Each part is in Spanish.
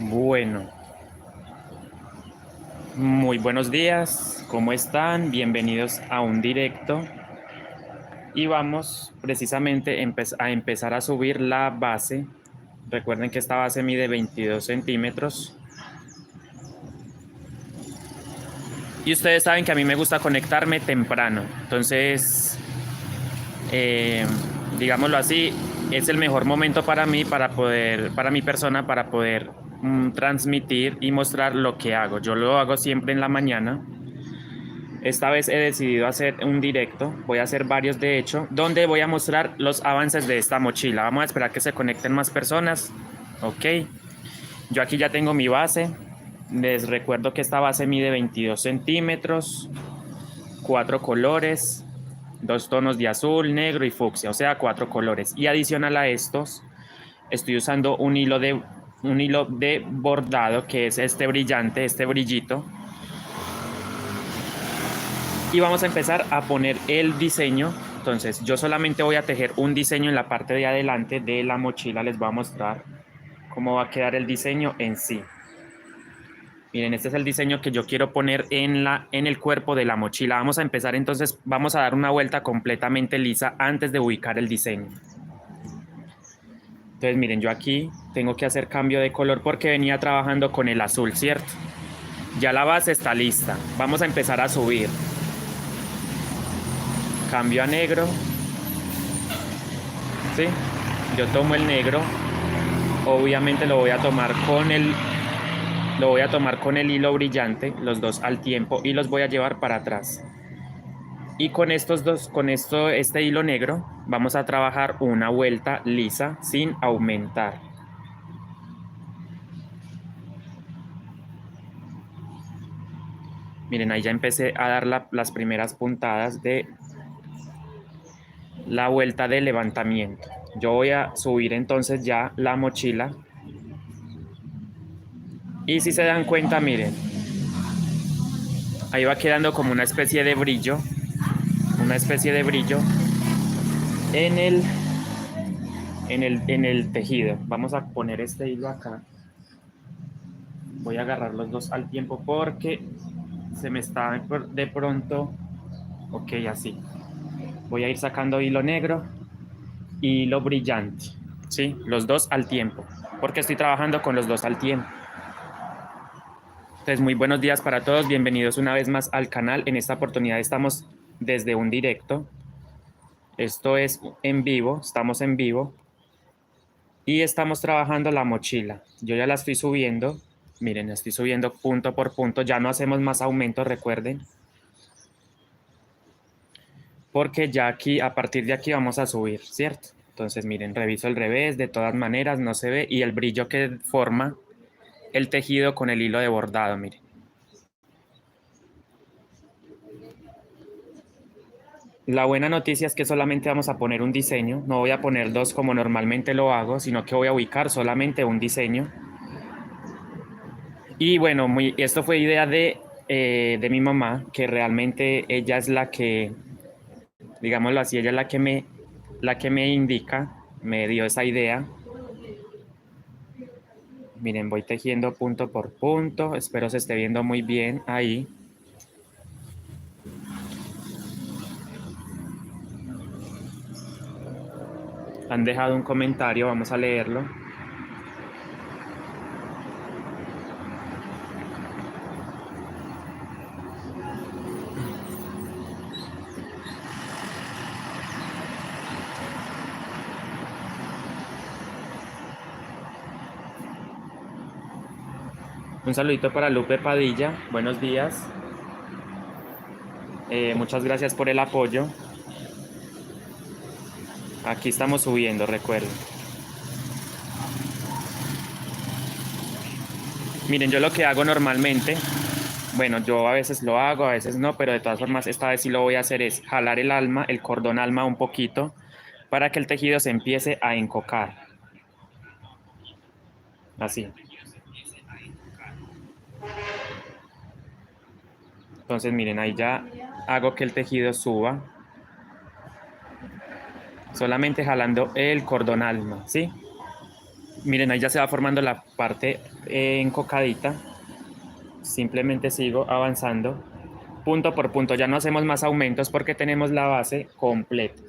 Bueno, muy buenos días, ¿cómo están? Bienvenidos a un directo y vamos precisamente a empezar a subir la base. Recuerden que esta base mide 22 centímetros y ustedes saben que a mí me gusta conectarme temprano, entonces, digámoslo así, es el mejor momento para mí, para mi persona, para poder transmitir y mostrar lo que hago. Yo lo hago siempre en la mañana. Esta vez he decidido hacer un directo, voy a hacer varios de hecho, donde voy a mostrar los avances de esta mochila. Vamos a esperar que se conecten más personas. Ok, yo aquí ya tengo mi base. Les recuerdo que esta base mide 22 centímetros, 4 colores, 2 tonos de azul, negro y fucsia, o sea, 4 colores. Y adicional a estos, estoy usando un hilo de bordado, que es este brillante, este brillito. Y vamos a empezar a poner el diseño. Entonces yo solamente voy a tejer un diseño en la parte de adelante de la mochila. Les voy a mostrar cómo va a quedar el diseño en sí. Miren, este es el diseño que yo quiero poner en el cuerpo de la mochila. Vamos a empezar entonces, vamos a dar una vuelta completamente lisa antes de ubicar el diseño. Entonces miren, yo aquí tengo que hacer cambio de color porque venía trabajando con el azul, ¿cierto? Ya la base está lista. Vamos a empezar a subir. Cambio a negro. ¿Sí? Yo tomo el negro. Obviamente lo voy a tomar con el hilo brillante, los dos al tiempo, y los voy a llevar para atrás. Y con este hilo negro, vamos a trabajar una vuelta lisa sin aumentar. Miren, ahí ya empecé a dar las primeras puntadas de la vuelta de levantamiento. Yo voy a subir entonces ya la mochila. Y si se dan cuenta, miren, ahí va quedando como una especie de brillo. Una especie de brillo en el tejido. Vamos a poner este hilo acá. Voy a agarrar los dos al tiempo porque se me está de pronto. Ok, así. Voy a ir sacando hilo negro y hilo brillante. ¿Sí? Los dos al tiempo. Porque estoy trabajando con los dos al tiempo. Entonces, muy buenos días para todos. Bienvenidos una vez más al canal. En esta oportunidad estamos desde un directo. Esto es en vivo. Estamos en vivo. Y estamos trabajando la mochila. Yo ya la estoy subiendo. Miren, la estoy subiendo punto por punto. Ya no hacemos más aumentos, recuerden. Porque ya aquí, a partir de aquí vamos a subir, ¿cierto? Entonces, miren, reviso el revés. De todas maneras, no se ve. Y el brillo que forma el tejido con el hilo de bordado, miren. La buena noticia es que solamente vamos a poner un diseño. No voy a poner dos como normalmente lo hago, sino que voy a ubicar solamente un diseño. Y bueno, esto fue idea de mi mamá, que realmente ella es la que, digámoslo así, ella es la que me indica, me dio esa idea. Miren, voy tejiendo punto por punto, espero se esté viendo muy bien ahí. Han dejado un comentario, vamos a leerlo. Un saludito para Lupe Padilla. Buenos días. Muchas gracias por el apoyo. Aquí estamos subiendo, recuerden. Miren, yo lo que hago normalmente, bueno, yo a veces lo hago, a veces no, pero de todas formas esta vez sí lo voy a hacer es jalar el cordón alma un poquito para que el tejido se empiece a encocar. Así. Entonces miren, ahí ya hago que el tejido suba. Solamente jalando el cordón alma, ¿sí? Miren, ahí ya se va formando la parte encocadita. Simplemente sigo avanzando punto por punto. Ya no hacemos más aumentos porque tenemos la base completa.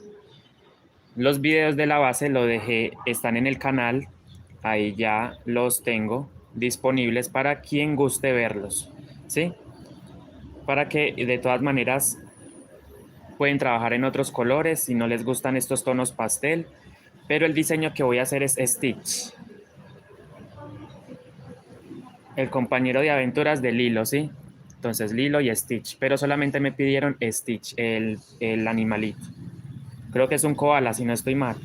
Los videos de la base lo dejé, están en el canal. Ahí ya los tengo disponibles para quien guste verlos, ¿sí? Para que de todas maneras pueden trabajar en otros colores si no les gustan estos tonos pastel. Pero el diseño que voy a hacer es Stitch, el compañero de aventuras de Lilo, ¿sí? Entonces Lilo y Stitch, pero solamente me pidieron Stitch, el animalito. Creo que es un koala, si no estoy mal.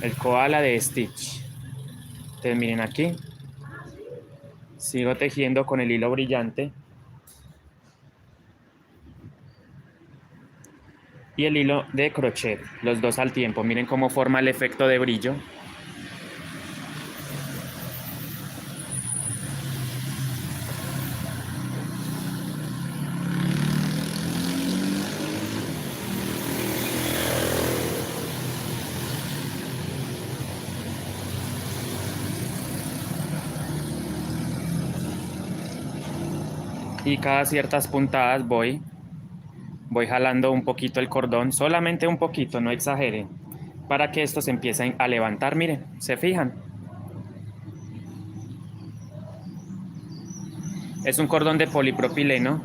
El koala de Stitch. Entonces miren aquí. Sigo tejiendo con el hilo brillante. Y el hilo de crochet, los dos al tiempo. Miren cómo forma el efecto de brillo. Y cada ciertas puntadas voy jalando un poquito el cordón, solamente un poquito, no exageren, para que estos empiecen a levantar. Miren, ¿se fijan? Es un cordón de polipropileno,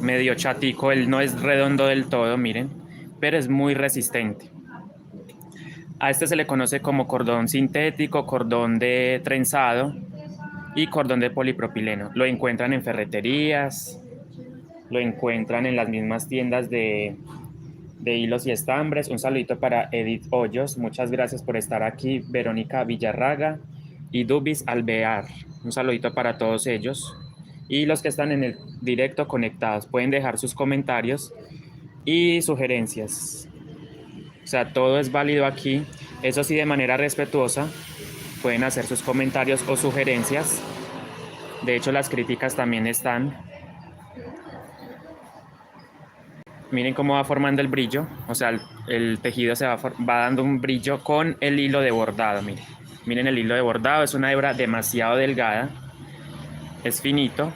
medio chatico, él no es redondo del todo, miren, pero es muy resistente. A este se le conoce como cordón sintético, cordón de trenzado y cordón de polipropileno. Lo encuentran en ferreterías, lo encuentran en las mismas tiendas de hilos y estambres. Un saludito para Edith Hoyos. Muchas gracias por estar aquí. Verónica Villarraga y Dubis Alvear. Un saludito para todos ellos. Y los que están en el directo conectados pueden dejar sus comentarios y sugerencias. O sea, todo es válido aquí. Eso sí, de manera respetuosa, pueden hacer sus comentarios o sugerencias. De hecho, las críticas también están. Miren cómo va formando el brillo. O sea, el tejido se va dando un brillo con el hilo de bordado. Miren. Miren el hilo de bordado. Es una hebra demasiado delgada. Es finito.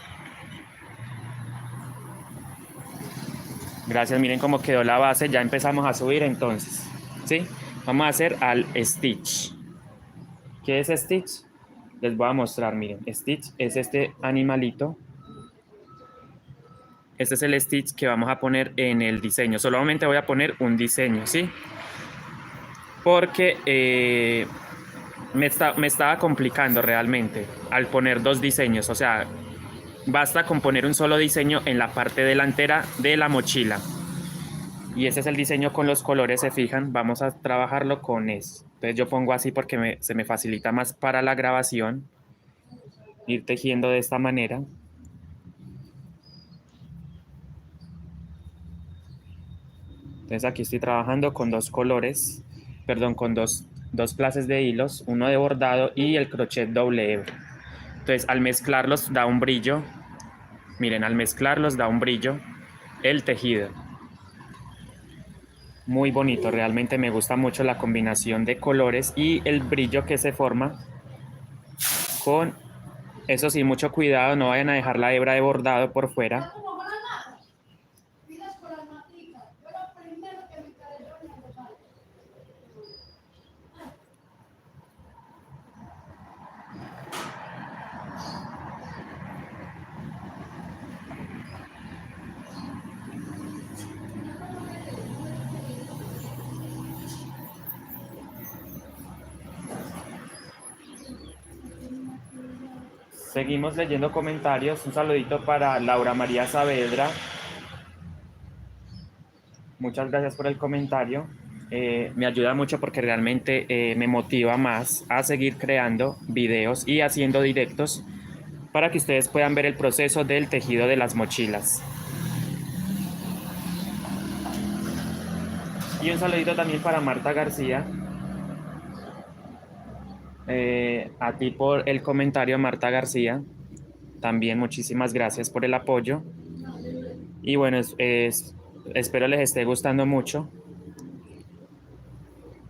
Gracias. Miren cómo quedó la base. Ya empezamos a subir entonces. ¿Sí? Vamos a hacer al Stitch. ¿Qué es Stitch? Les voy a mostrar. Miren. Stitch es este animalito. Este es el Stitch que vamos a poner en el diseño. Solamente voy a poner un diseño, ¿sí? Porque me estaba complicando realmente al poner dos diseños. O sea, basta con poner un solo diseño en la parte delantera de la mochila. Y ese es el diseño con los colores, se fijan. Vamos a trabajarlo con eso. Entonces yo pongo así porque se me facilita más para la grabación. Ir tejiendo de esta manera. Entonces aquí estoy trabajando con dos colores, perdón, con dos clases de hilos, uno de bordado y el crochet doble hebra. Entonces al mezclarlos da un brillo, miren, al mezclarlos da un brillo el tejido. Muy bonito, realmente me gusta mucho la combinación de colores y el brillo que se forma con, eso sí, mucho cuidado, no vayan a dejar la hebra de bordado por fuera. Seguimos leyendo comentarios. Un saludito para Laura María Saavedra. Muchas gracias por el comentario. Me ayuda mucho porque realmente me motiva más a seguir creando videos y haciendo directos para que ustedes puedan ver el proceso del tejido de las mochilas. Y un saludito también para Marta García. A ti por el comentario, Marta García. También muchísimas gracias por el apoyo. Y bueno, espero les esté gustando mucho.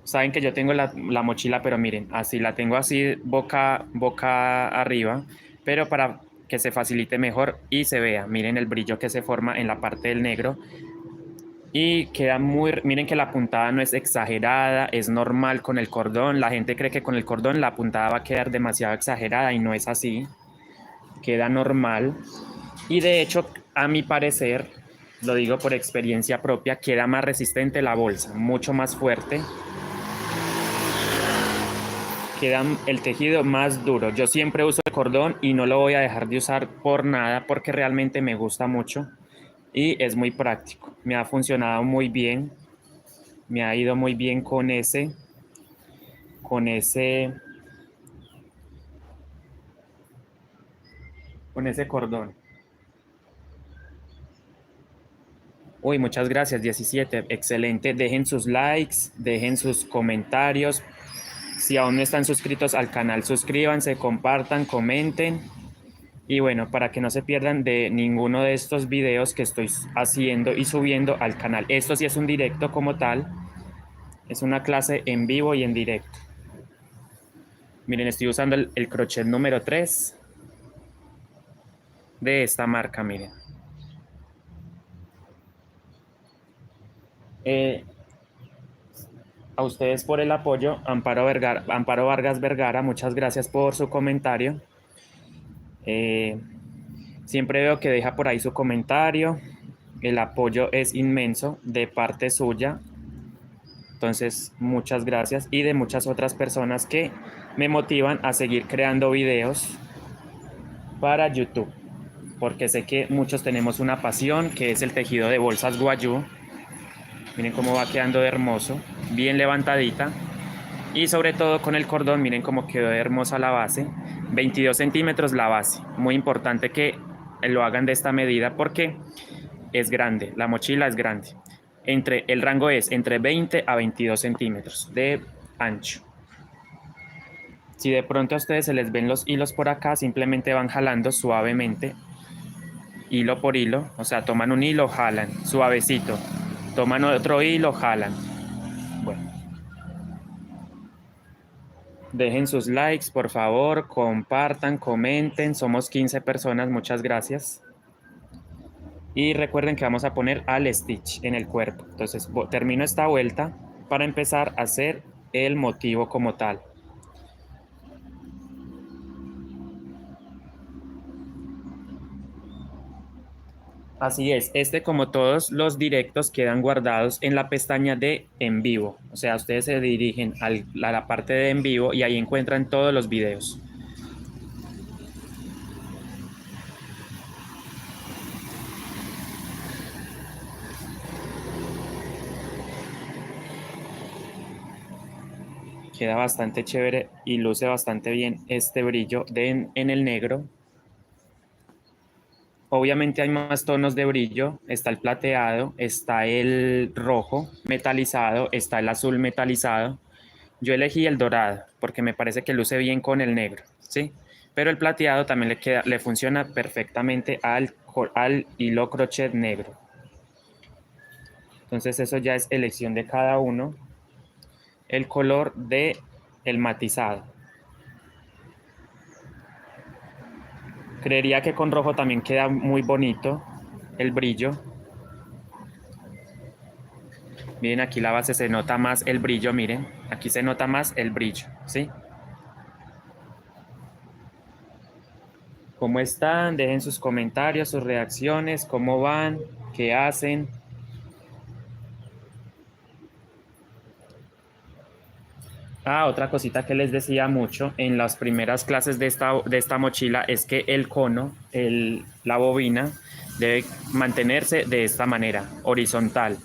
Saben que yo tengo la mochila, pero miren, así la tengo así boca arriba, pero para que se facilite mejor y se vea. Miren el brillo que se forma en la parte del negro. Y queda miren que la puntada no es exagerada, es normal con el cordón. La gente cree que con el cordón la puntada va a quedar demasiado exagerada y no es así. Queda normal. Y de hecho, a mi parecer, lo digo por experiencia propia, queda más resistente la bolsa, mucho más fuerte. Queda el tejido más duro. Yo siempre uso el cordón y no lo voy a dejar de usar por nada porque realmente me gusta mucho y es muy práctico. Me ha funcionado muy bien. Me ha ido muy bien con ese cordón. Uy, muchas gracias, 17. Excelente. Dejen sus likes, dejen sus comentarios. Si aún no están suscritos al canal, suscríbanse, compartan, comenten. Y bueno, para que no se pierdan de ninguno de estos videos que estoy haciendo y subiendo al canal. Esto sí es un directo como tal. Es una clase en vivo y en directo. Miren, estoy usando el crochet número 3 de esta marca, miren. A ustedes por el apoyo. Amparo Vargas Vergara, muchas gracias por su comentario. Siempre veo que deja por ahí su comentario. El apoyo es inmenso de parte suya. Entonces, muchas gracias. Y de muchas otras personas que me motivan a seguir creando videos para YouTube. Porque sé que muchos tenemos una pasión, que es el tejido de bolsas guayú. Miren cómo va quedando de hermoso. Bien levantadita. Y sobre todo con el cordón, miren cómo quedó de hermosa la base. 22 centímetros la base. Muy importante que lo hagan de esta medida porque es grande. La mochila es grande. El rango es entre 20 a 22 centímetros de ancho. Si de pronto a ustedes se les ven los hilos por acá, simplemente van jalando suavemente, hilo por hilo. O sea, toman un hilo, jalan, suavecito. Toman otro hilo, jalan. Bueno. Dejen sus likes, por favor, compartan, comenten. Somos 15 personas, muchas gracias. Y recuerden que vamos a poner al stitch en el cuerpo. Entonces termino esta vuelta para empezar a hacer el motivo como tal. Así es, como todos los directos quedan guardados en la pestaña de en vivo. O sea, ustedes se dirigen a la parte de en vivo y ahí encuentran todos los videos. Queda bastante chévere y luce bastante bien este brillo en el negro. Obviamente hay más tonos de brillo. Está el plateado, está el rojo metalizado, está el azul metalizado. Yo elegí el dorado porque me parece que luce bien con el negro, ¿sí? Pero el plateado también le funciona perfectamente al hilo crochet negro. Entonces eso ya es elección de cada uno. El color de el matizado. Creería que con rojo también queda muy bonito el brillo. Miren, aquí la base se nota más el brillo, miren. Aquí se nota más el brillo, ¿sí? ¿Cómo están? Dejen sus comentarios, sus reacciones, cómo van, qué hacen. Ah, otra cosita que les decía mucho en las primeras clases de esta mochila es que el cono, la bobina, debe mantenerse de esta manera, horizontal,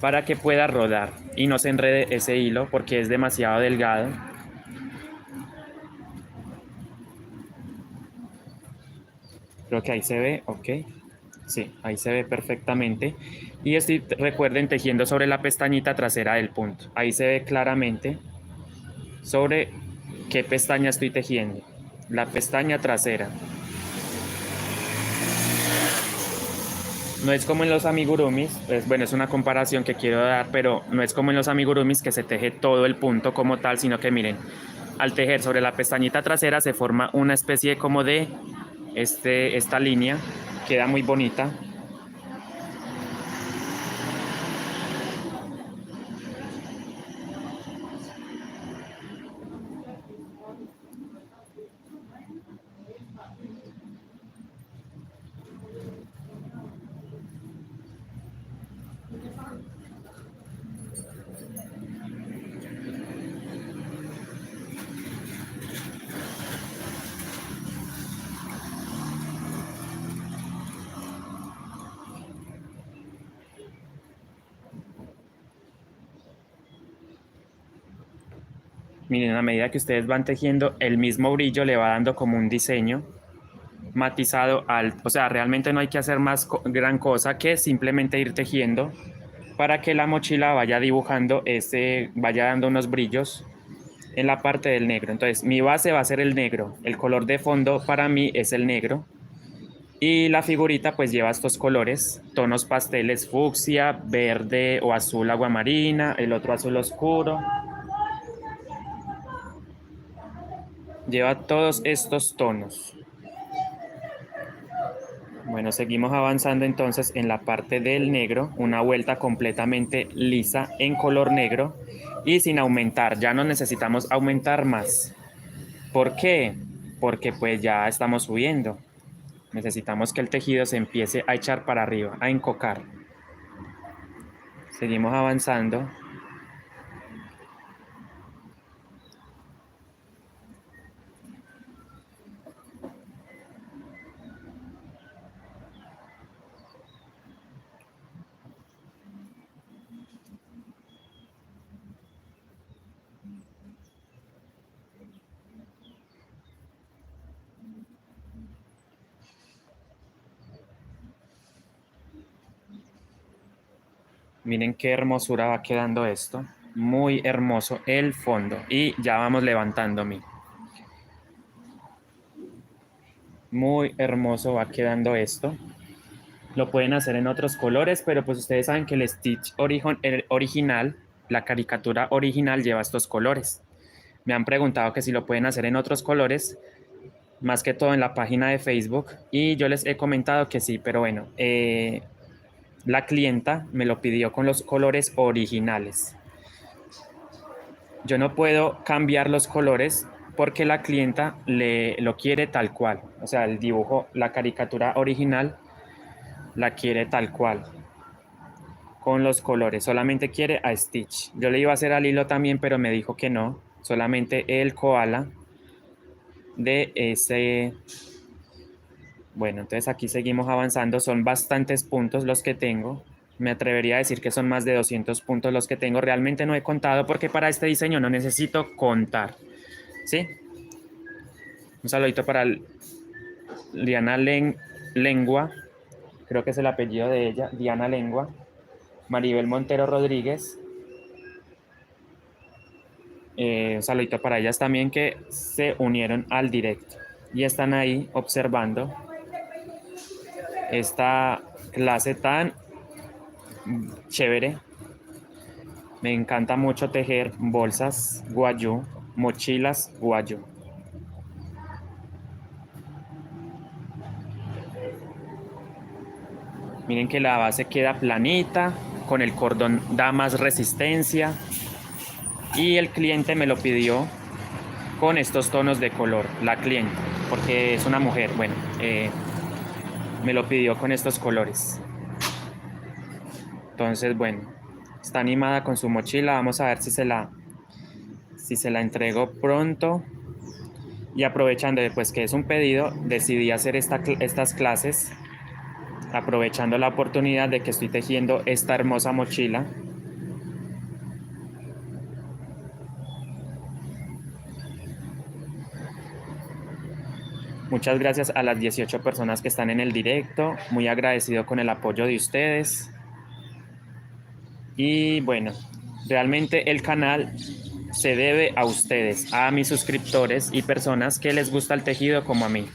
para que pueda rodar y no se enrede ese hilo porque es demasiado delgado. Creo que ahí se ve, ok. Sí, ahí se ve perfectamente. Y estoy, recuerden, tejiendo sobre la pestañita trasera del punto. Ahí se ve claramente sobre qué pestaña estoy tejiendo. La pestaña trasera. No es como en los amigurumis, bueno, es una comparación que quiero dar, pero no es como en los amigurumis que se teje todo el punto como tal, sino que miren, al tejer sobre la pestañita trasera se forma una especie como de esta línea, queda muy bonita. Miren, a medida que ustedes van tejiendo, el mismo brillo le va dando como un diseño matizado o sea, realmente no hay que hacer más gran cosa que simplemente ir tejiendo para que la mochila vaya dibujando vaya dando unos brillos en la parte del negro. Entonces, mi base va a ser el negro, el color de fondo para mí es el negro y la figurita pues lleva estos colores, tonos pasteles fucsia, verde o azul aguamarina, el otro azul oscuro. Lleva todos estos tonos. Bueno, seguimos avanzando entonces en la parte del negro, una vuelta completamente lisa en color negro y sin aumentar, ya no necesitamos aumentar más. ¿Por qué? Porque pues ya estamos subiendo. Necesitamos que el tejido se empiece a echar para arriba, a encocar. Seguimos avanzando. Miren qué hermosura va quedando esto. Muy hermoso el fondo. Y ya vamos levantando, miren. Muy hermoso va quedando esto. Lo pueden hacer en otros colores, pero pues ustedes saben que el Stitch original, la caricatura original lleva estos colores. Me han preguntado que si lo pueden hacer en otros colores, más que todo en la página de Facebook, y yo les he comentado que sí, pero bueno, la clienta me lo pidió con los colores originales. Yo no puedo cambiar los colores porque la clienta lo quiere tal cual. O sea, el dibujo, la caricatura original la quiere tal cual, con los colores. Solamente quiere a Stitch. Yo le iba a hacer al hilo también, pero me dijo que no. Solamente el koala de ese. Bueno, entonces aquí seguimos avanzando. Son bastantes puntos los que tengo. Me atrevería a decir que son más de 200 puntos los que tengo. Realmente no he contado porque para este diseño no necesito contar. ¿Sí? Un saludito para Diana Lengua. Creo que es el apellido de ella. Diana Lengua. Maribel Montero Rodríguez. Un saludito para ellas también que se unieron al directo y están ahí observando esta clase tan chévere. Me encanta mucho tejer bolsas guayú, mochilas guayú. Miren que la base queda planita, con el cordón da más resistencia y el cliente me lo pidió con estos tonos de color, la cliente, porque es una mujer, bueno, me lo pidió con estos colores. Entonces, bueno, está animada con su mochila, vamos a ver si si se la entrego pronto. Y aprovechando pues que es un pedido, decidí hacer estas clases, aprovechando la oportunidad de que estoy tejiendo esta hermosa mochila. Muchas gracias a las 18 personas que están en el directo, muy agradecido con el apoyo de ustedes. Y bueno, realmente el canal se debe a ustedes, a mis suscriptores y personas que les gusta el tejido como a mí.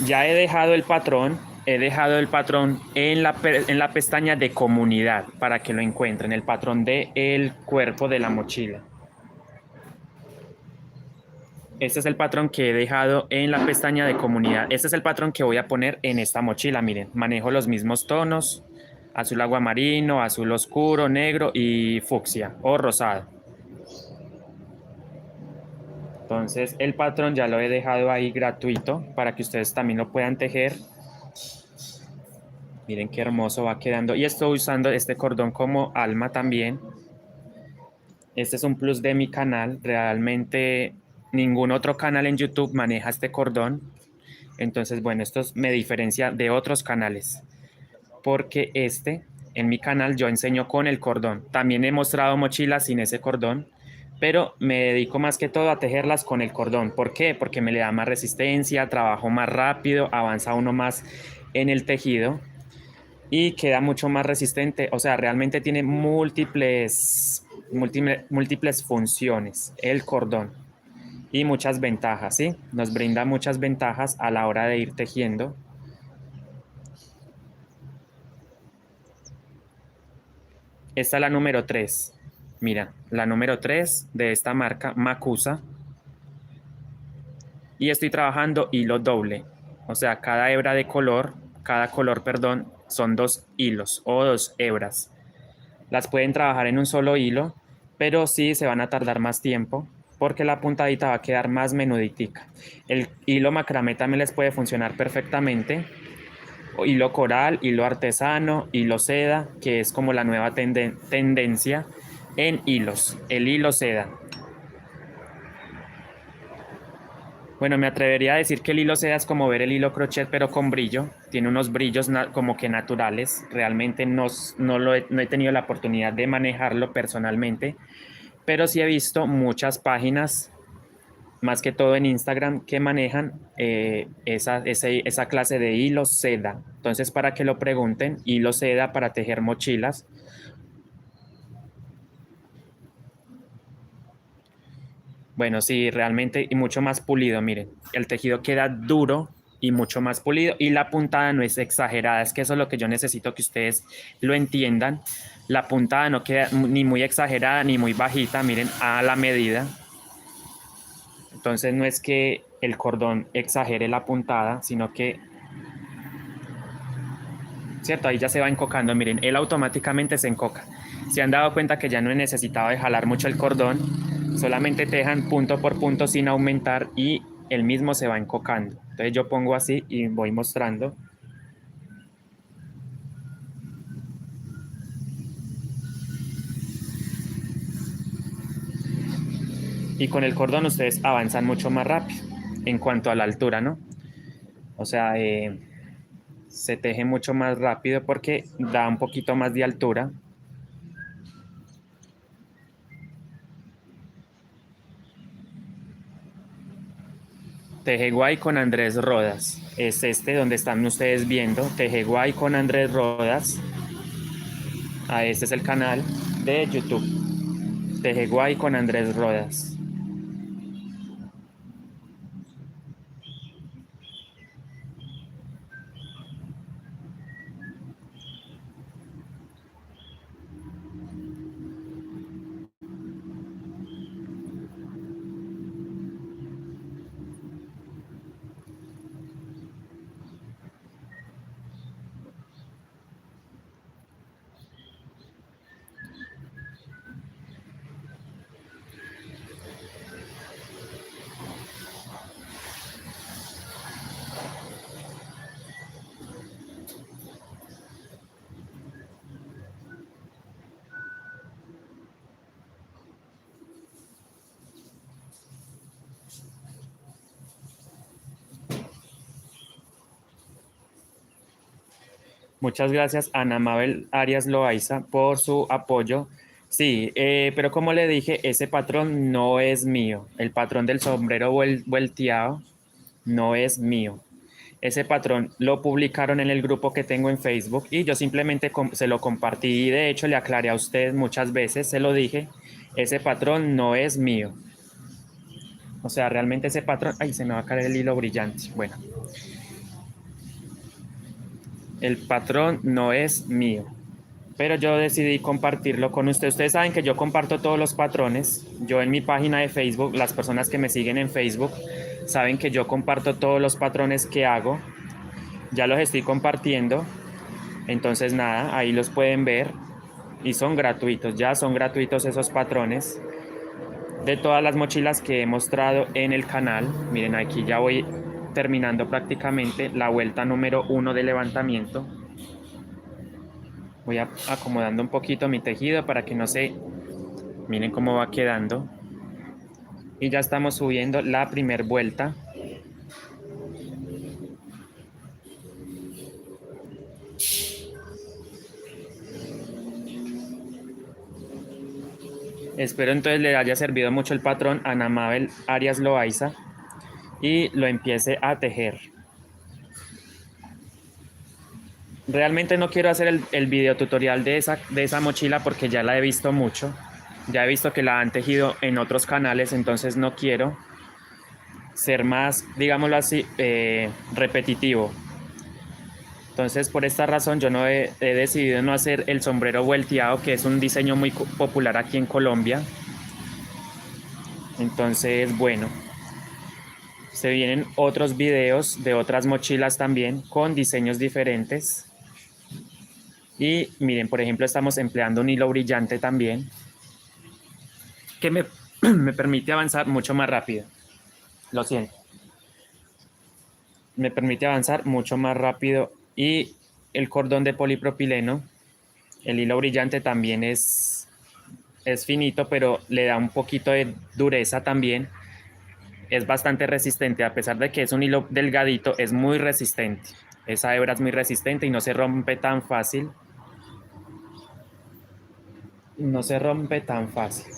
Ya he dejado el patrón en la pestaña de comunidad para que lo encuentren, el patrón del cuerpo de la mochila. Este es el patrón que he dejado en la pestaña de comunidad. Este es el patrón que voy a poner en esta mochila. Miren, manejo los mismos tonos: azul aguamarino, azul oscuro, negro y fucsia o rosado. Entonces el patrón ya lo he dejado ahí gratuito para que ustedes también lo puedan tejer. Miren qué hermoso va quedando. Y estoy usando este cordón como alma también. Este es un plus de mi canal. Realmente ningún otro canal en YouTube maneja este cordón. Entonces, bueno, esto me diferencia de otros canales. Porque en mi canal yo enseño con el cordón. También he mostrado mochilas sin ese cordón, pero me dedico más que todo a tejerlas con el cordón. ¿Por qué? Porque me le da más resistencia, trabajo más rápido, avanza uno más en el tejido y queda mucho más resistente. O sea, realmente tiene múltiples funciones el cordón y muchas ventajas, ¿sí? Nos brinda muchas ventajas a la hora de ir tejiendo. Esta es la número 3. Mira, la número 3 de esta marca, Macusa. Y estoy trabajando hilo doble. O sea, cada color, perdón, son 2 hilos o 2 hebras. Las pueden trabajar en un solo hilo, pero sí se van a tardar más tiempo porque la puntadita va a quedar más menuditica. El hilo macramé también les puede funcionar perfectamente. Hilo coral, hilo artesano, hilo seda, que es como la nueva tendencia en hilos, el hilo seda. Bueno, me atrevería a decir que el hilo seda es como ver el hilo crochet, pero con brillo. Tiene unos brillos como que naturales. Realmente no he tenido la oportunidad de manejarlo personalmente, pero sí he visto muchas páginas, más que todo en Instagram, que manejan esa clase de hilo seda. Entonces, para que lo pregunten, hilo seda para tejer mochilas. Bueno, sí, realmente y mucho más pulido, miren, el tejido queda duro y mucho más pulido y la puntada no es exagerada, es que eso es lo que yo necesito que ustedes lo entiendan. La puntada no queda ni muy exagerada ni muy bajita, miren, a la medida. Entonces no es que el cordón exagere la puntada, sino que, cierto, ahí ya se va encocando, miren, él automáticamente se encoca. Se han dado cuenta que ya no he necesitado de jalar mucho el cordón, solamente tejan punto por punto sin aumentar y el mismo se va encocando. Entonces yo pongo así y voy mostrando. Y con el cordón ustedes avanzan mucho más rápido en cuanto a la altura, ¿no? O sea, se teje mucho más rápido porque da un poquito más de altura. Tejeguay con Andrés Rodas. Es este donde están ustedes viendo. Tejeguay con Andrés Rodas. Este es el canal de YouTube. Tejeguay con Andrés Rodas. Muchas gracias, Ana Mabel Arias Loaiza, por su apoyo. Sí, pero como le dije, ese patrón no es mío. El patrón del sombrero volteado no es mío. Ese patrón lo publicaron en el grupo que tengo en Facebook y yo simplemente se lo compartí. Y de hecho, le aclaré a usted muchas veces, se lo dije, ese patrón no es mío. O sea, realmente ese patrón... Ay, se me va a caer el hilo brillante. Bueno, el patrón no es mío, pero yo decidí compartirlo con ustedes. Ustedes saben que yo comparto todos los patrones. Yo en mi página de Facebook, las personas que me siguen en Facebook, saben que yo comparto todos los patrones que hago. Ya los estoy compartiendo. Entonces, nada, ahí los pueden ver y son gratuitos. Ya son gratuitos esos patrones de todas las mochilas que he mostrado en el canal. Miren, aquí ya voy terminando prácticamente la vuelta número 1 de levantamiento. Voy acomodando un poquito mi tejido para que no se... Miren cómo va quedando. Y ya estamos subiendo la primera vuelta. Espero entonces le haya servido mucho el patrón a Ana Mabel Arias Loaiza y lo empiece a tejer. Realmente no quiero hacer el video tutorial de esa mochila porque ya la he visto mucho. Ya he visto que la han tejido en otros canales, entonces no quiero ser más, digámoslo así, repetitivo. Entonces, por esta razón, yo no he decidido no hacer el sombrero vuelteado, que es un diseño muy popular aquí en Colombia. Entonces, bueno, se vienen otros videos de otras mochilas también con diseños diferentes. Y miren, por ejemplo, estamos empleando un hilo brillante también, que me permite avanzar mucho más rápido. Lo siento. Me permite avanzar mucho más rápido. Y el cordón de polipropileno, el hilo brillante también es finito, pero le da un poquito de dureza también. Es bastante resistente, a pesar de que es un hilo delgadito, es muy resistente. Esa hebra es muy resistente y no se rompe tan fácil. No se rompe tan fácil.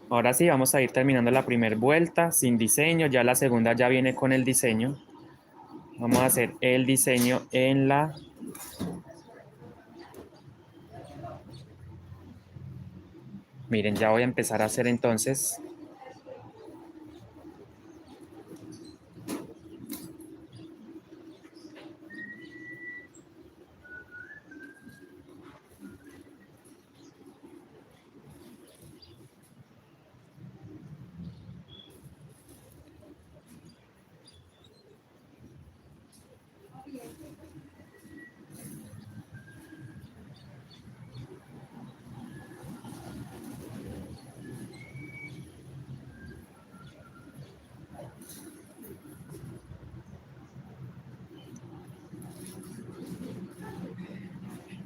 Ahora sí, vamos a ir terminando la primera vuelta sin diseño. Ya la segunda ya viene con el diseño. Vamos a hacer el diseño en la... Miren, ya voy a empezar a hacer entonces.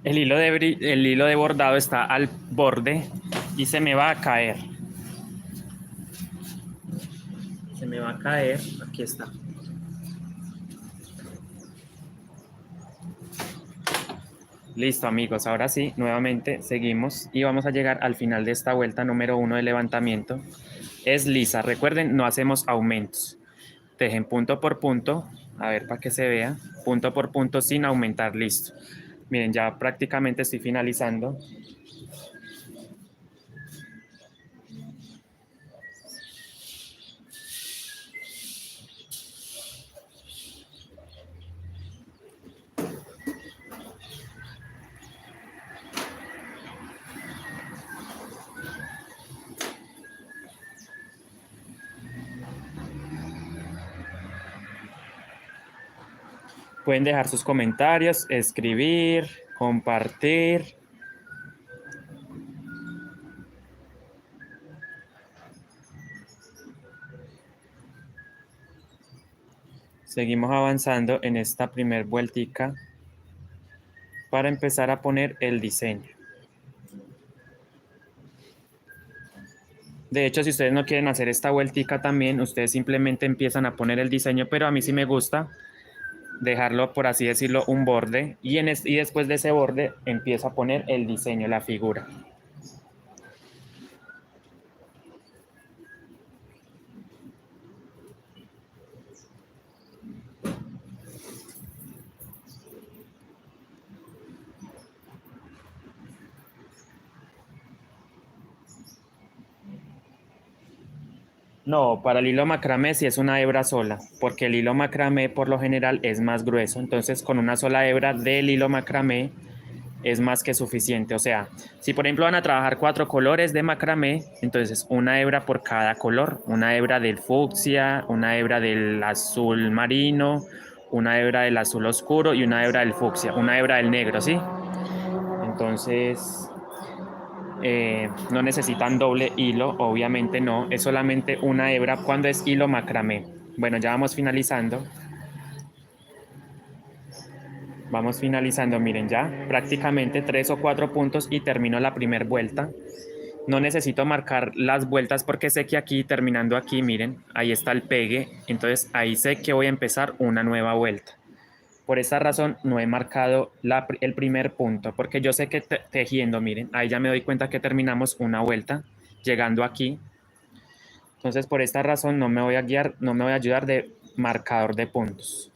El hilo de bordado está al borde y se me va a caer. Se me va a caer. Aquí está. Listo, amigos. Ahora sí, nuevamente seguimos y vamos a llegar al final de esta vuelta número 1 de levantamiento. Es lisa. Recuerden, no hacemos aumentos. Tejen punto por punto. A ver, para que se vea. Punto por punto sin aumentar. Listo. Miren, ya prácticamente estoy finalizando. Pueden dejar sus comentarios, escribir, compartir. Seguimos avanzando en esta primer vueltica para empezar a poner el diseño. De hecho, si ustedes no quieren hacer esta vueltica también, ustedes simplemente empiezan a poner el diseño, pero a mí sí me gusta dejarlo, por así decirlo, un borde y después de ese borde empiezo a poner el diseño, la figura. No, para el hilo macramé sí es una hebra sola, porque el hilo macramé por lo general es más grueso, entonces con una sola hebra del hilo macramé es más que suficiente. O sea, si por ejemplo van a trabajar 4 colores de macramé, entonces una hebra por cada color, una hebra del fucsia, una hebra del azul marino, una hebra del azul oscuro y una hebra del fucsia, una hebra del negro, ¿sí? Entonces, no necesitan doble hilo, obviamente no, es solamente una hebra cuando es hilo macramé. Bueno, ya vamos finalizando. Vamos finalizando, miren ya, prácticamente 3 o 4 puntos y termino la primera vuelta. No necesito marcar las vueltas porque sé que aquí, terminando aquí, miren, ahí está el pegue. Entonces ahí sé que voy a empezar una nueva vuelta. Por esta razón no he marcado el primer punto, porque yo sé que tejiendo, miren, ahí ya me doy cuenta que terminamos una vuelta, llegando aquí. Entonces por esta razón no me voy a guiar, no me voy a ayudar de marcador de puntos.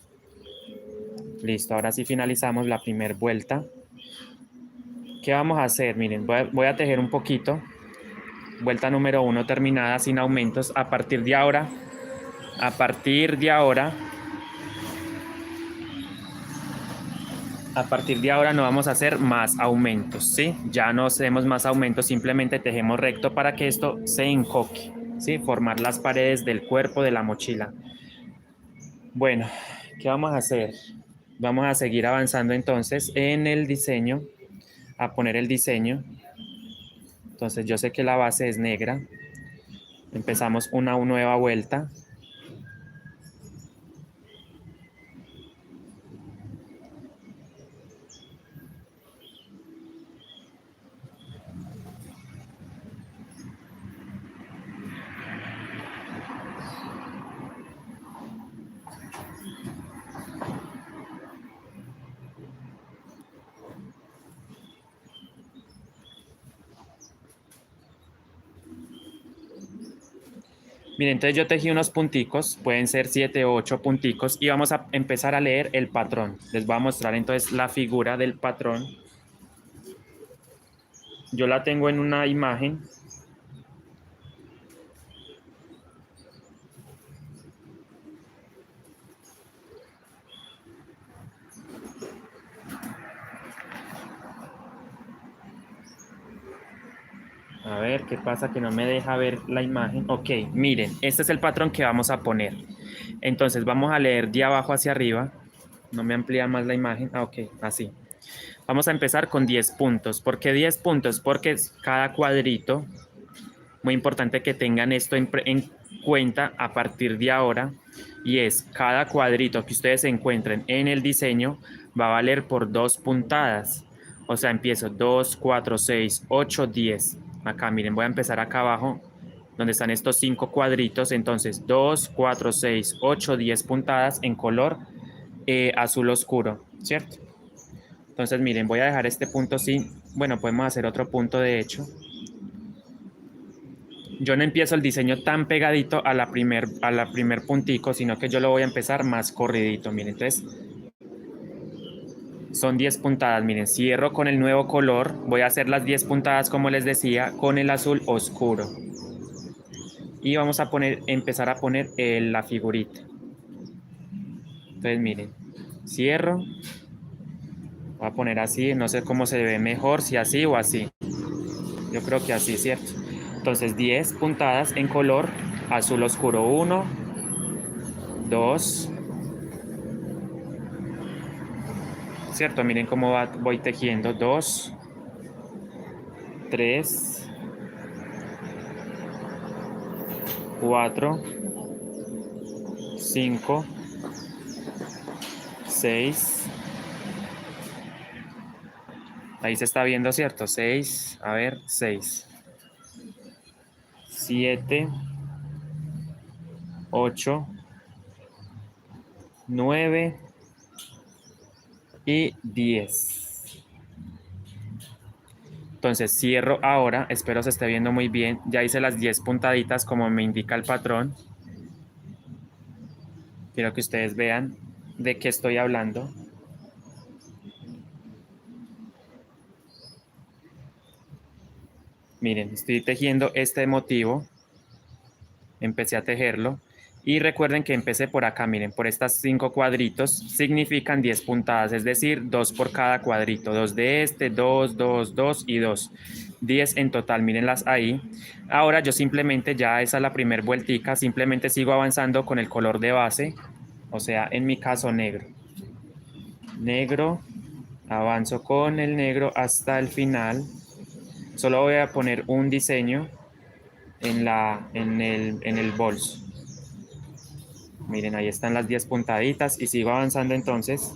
Listo, ahora sí finalizamos la primera vuelta. ¿Qué vamos a hacer? Miren, voy a tejer un poquito. Vuelta número 1 terminada sin aumentos. A partir de ahora, a partir de ahora, a partir de ahora no vamos a hacer más aumentos, ¿sí? Ya no hacemos más aumentos, simplemente tejemos recto para que esto se encoque, ¿sí? Formar las paredes del cuerpo de la mochila. Bueno, ¿qué vamos a hacer? Vamos a seguir avanzando entonces en el diseño, a poner el diseño. Entonces yo sé que la base es negra. Empezamos una nueva vuelta. Miren, entonces yo tejí unos punticos, pueden ser 7 o 8 punticos y vamos a empezar a leer el patrón. Les voy a mostrar entonces la figura del patrón. Yo la tengo en una imagen. A ver, ¿qué pasa? Que no me deja ver la imagen. Ok, miren, este es el patrón que vamos a poner. Entonces vamos a leer de abajo hacia arriba. No me amplía más la imagen. Ah, ok, así. Vamos a empezar con 10 puntos. ¿Por qué 10 puntos? Porque cada cuadrito, muy importante que tengan esto en cuenta a partir de ahora, y es cada cuadrito que ustedes encuentren en el diseño va a valer por 2 puntadas. O sea, empiezo 2, 4, 6, 8, 10. Acá, miren, voy a empezar acá abajo, donde están estos 5 cuadritos. Entonces, 2, 4, 6, 8, 10 puntadas en color azul oscuro, ¿cierto? Entonces, miren, voy a dejar este punto sin... Bueno, podemos hacer otro punto, de hecho. Yo no empiezo el diseño tan pegadito a la primer puntico, sino que yo lo voy a empezar más corridito. Miren, entonces son 10 puntadas. Miren, cierro con el nuevo color. Voy a hacer las 10 puntadas, como les decía, con el azul oscuro. Y vamos a empezar a poner la figurita. Entonces, miren, cierro. Voy a poner así, no sé cómo se ve mejor, si así o así. Yo creo que así, ¿cierto? Entonces 10 puntadas en color azul oscuro. 1, 2, ¿cierto? Miren cómo voy tejiendo. 2, 3, 4, 5, 6. Ahí se está viendo, ¿cierto? 6, a ver, 6. 7, 8, 9 y 10. Entonces cierro ahora, espero se esté viendo muy bien. Ya hice las 10 puntaditas como me indica el patrón. Quiero que ustedes vean de qué estoy hablando. Miren, estoy tejiendo este motivo. Empecé a tejerlo. Y recuerden que empecé por acá, miren, por estas 5 cuadritos significan 10 puntadas, es decir, 2 por cada cuadrito, 2 de este, 2, 2, 2 y 2. 10 en total, mírenlas ahí. Ahora yo simplemente, ya esa es la primer vueltica, simplemente sigo avanzando con el color de base, o sea, en mi caso negro. Negro, avanzo con el negro hasta el final. Solo voy a poner un diseño en el bolso. Miren, ahí están las 10 puntaditas y sigo avanzando entonces.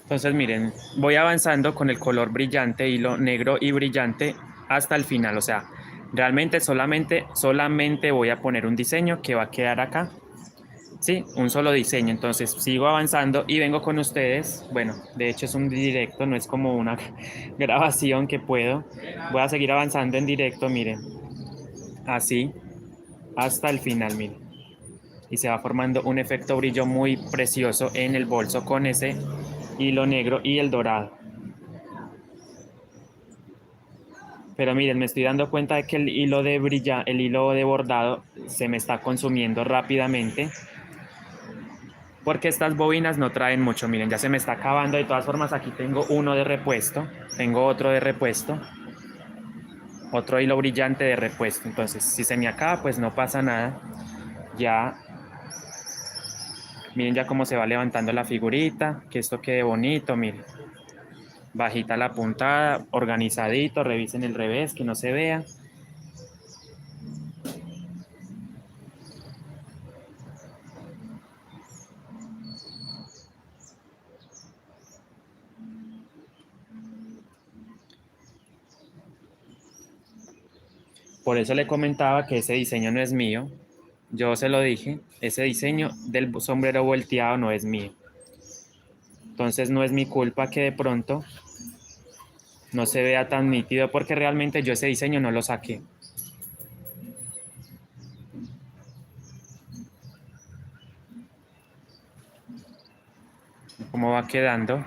Entonces miren, voy avanzando con el color brillante, hilo negro y brillante hasta el final. O sea, realmente solamente voy a poner un diseño que va a quedar acá. Sí, un solo diseño. Entonces sigo avanzando y vengo con ustedes. Bueno, de hecho es un directo, no es como una grabación que puedo. Voy a seguir avanzando en directo, miren. Así, hasta el final, miren. Y se va formando un efecto brillo muy precioso en el bolso con ese hilo negro y el dorado. Pero miren, me estoy dando cuenta de que el hilo el hilo de bordado se me está consumiendo rápidamente. Porque estas bobinas no traen mucho. Miren, ya se me está acabando. De todas formas, aquí tengo uno de repuesto. Tengo otro de repuesto. Otro hilo brillante de repuesto. Entonces, si se me acaba, pues no pasa nada. Ya, miren ya cómo se va levantando la figurita. Que esto quede bonito, miren. Bajita la puntada, organizadito. Revisen el revés, que no se vea. Por eso le comentaba que ese diseño no es mío. Yo se lo dije, ese diseño del sombrero volteado no es mío. Entonces no es mi culpa que de pronto no se vea tan nítido porque realmente yo ese diseño no lo saqué. ¿Cómo va quedando?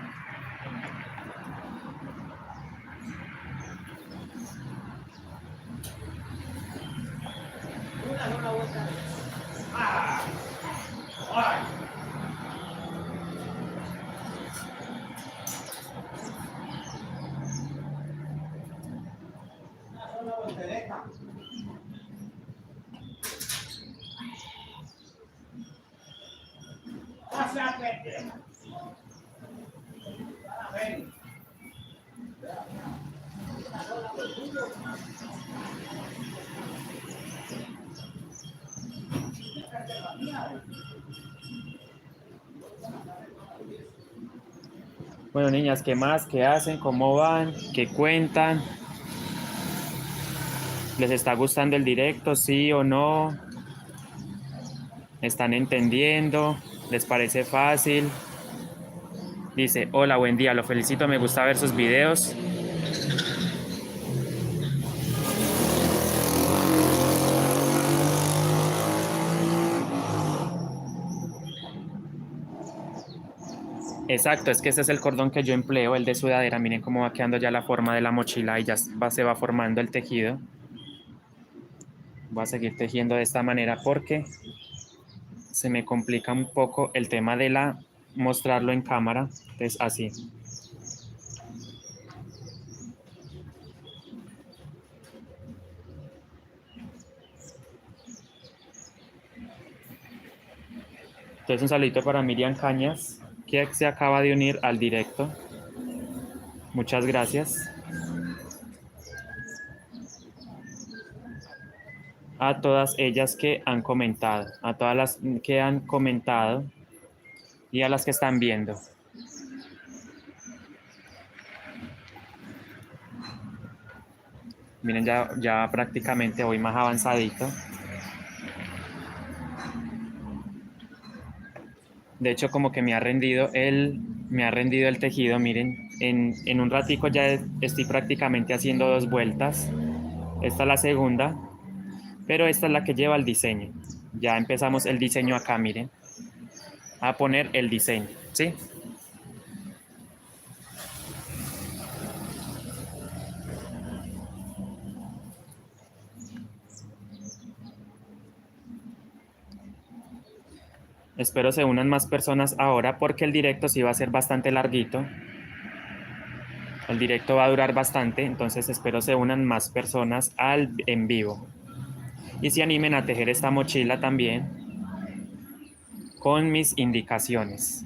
Bueno, niñas, ¿qué más? ¿Qué hacen? ¿Cómo van? ¿Qué cuentan? ¿Les está gustando el directo? ¿Sí o no? ¿Están entendiendo? ¿Les parece fácil? Dice, hola, buen día, lo felicito, me gusta ver sus videos. Exacto, es que ese es el cordón que yo empleo, el de sudadera. Miren cómo va quedando ya la forma de la mochila y ya se va formando el tejido. Voy a seguir tejiendo de esta manera porque se me complica un poco el tema de mostrarlo en cámara. Entonces, así. Entonces, un saludito para Miriam Cañas, que se acaba de unir al directo. Muchas gracias. A todas ellas que han comentado, a todas las que han comentado y a las que están viendo. Miren, ya prácticamente voy más avanzadito. De hecho, como que me ha rendido el tejido. Miren, en un ratico ya estoy prácticamente haciendo 2 vueltas. Esta es la segunda, pero esta es la que lleva el diseño. Ya empezamos el diseño acá, miren. A poner el diseño, ¿sí? Espero se unan más personas ahora porque el directo sí va a ser bastante larguito. El directo va a durar bastante, entonces espero se unan más personas en vivo. Y se animen a tejer esta mochila también con mis indicaciones.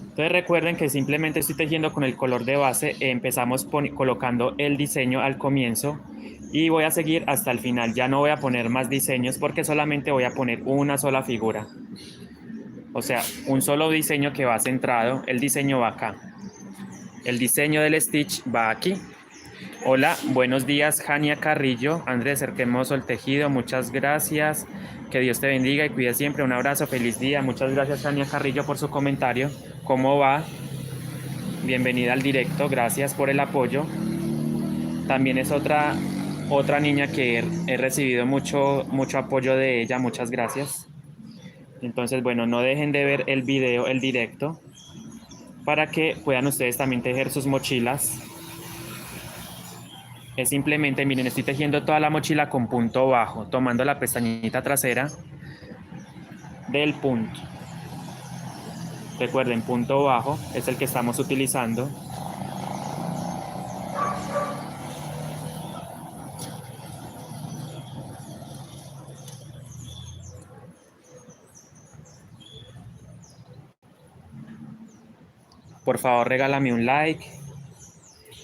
Entonces recuerden que simplemente estoy tejiendo con el color de base, empezamos colocando el diseño al comienzo y voy a seguir hasta el final. Ya no voy a poner más diseños porque solamente voy a poner una sola figura. O sea, un solo diseño que va centrado, el diseño va acá. El diseño del stitch va aquí. Hola, buenos días, Jania Carrillo. Andrés, qué hermoso el tejido, muchas gracias. Que Dios te bendiga y cuide siempre. Un abrazo, feliz día. Muchas gracias, Jania Carrillo, por su comentario. ¿Cómo va? Bienvenida al directo, gracias por el apoyo. También es otra niña que he recibido mucho apoyo de ella, muchas gracias. Entonces, bueno, no dejen de ver el video, el directo, para que puedan ustedes también tejer sus mochilas. Es simplemente, miren, estoy tejiendo toda la mochila con punto bajo, tomando la pestañita trasera del punto. Recuerden, punto bajo es el que estamos utilizando. Por favor, regálame un like,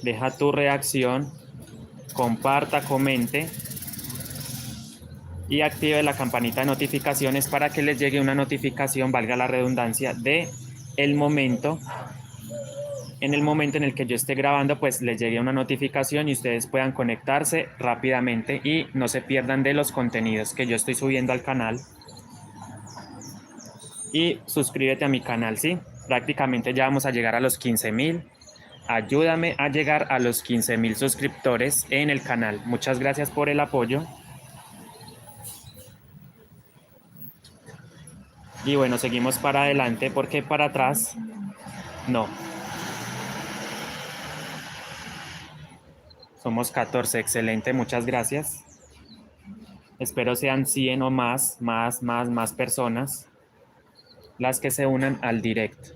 deja tu reacción, comparta, comente y active la campanita de notificaciones para que les llegue una notificación, valga la redundancia, de el momento. En el momento en el que yo esté grabando, pues les llegue una notificación y ustedes puedan conectarse rápidamente y no se pierdan de los contenidos que yo estoy subiendo al canal. Y suscríbete a mi canal, ¿sí? Prácticamente ya vamos a llegar a los 15.000. Ayúdame a llegar a los 15.000 suscriptores en el canal. Muchas gracias por el apoyo. Y bueno, seguimos para adelante porque para atrás no. Somos 14, excelente, muchas gracias. Espero sean 100 o más personas las que se unan al directo.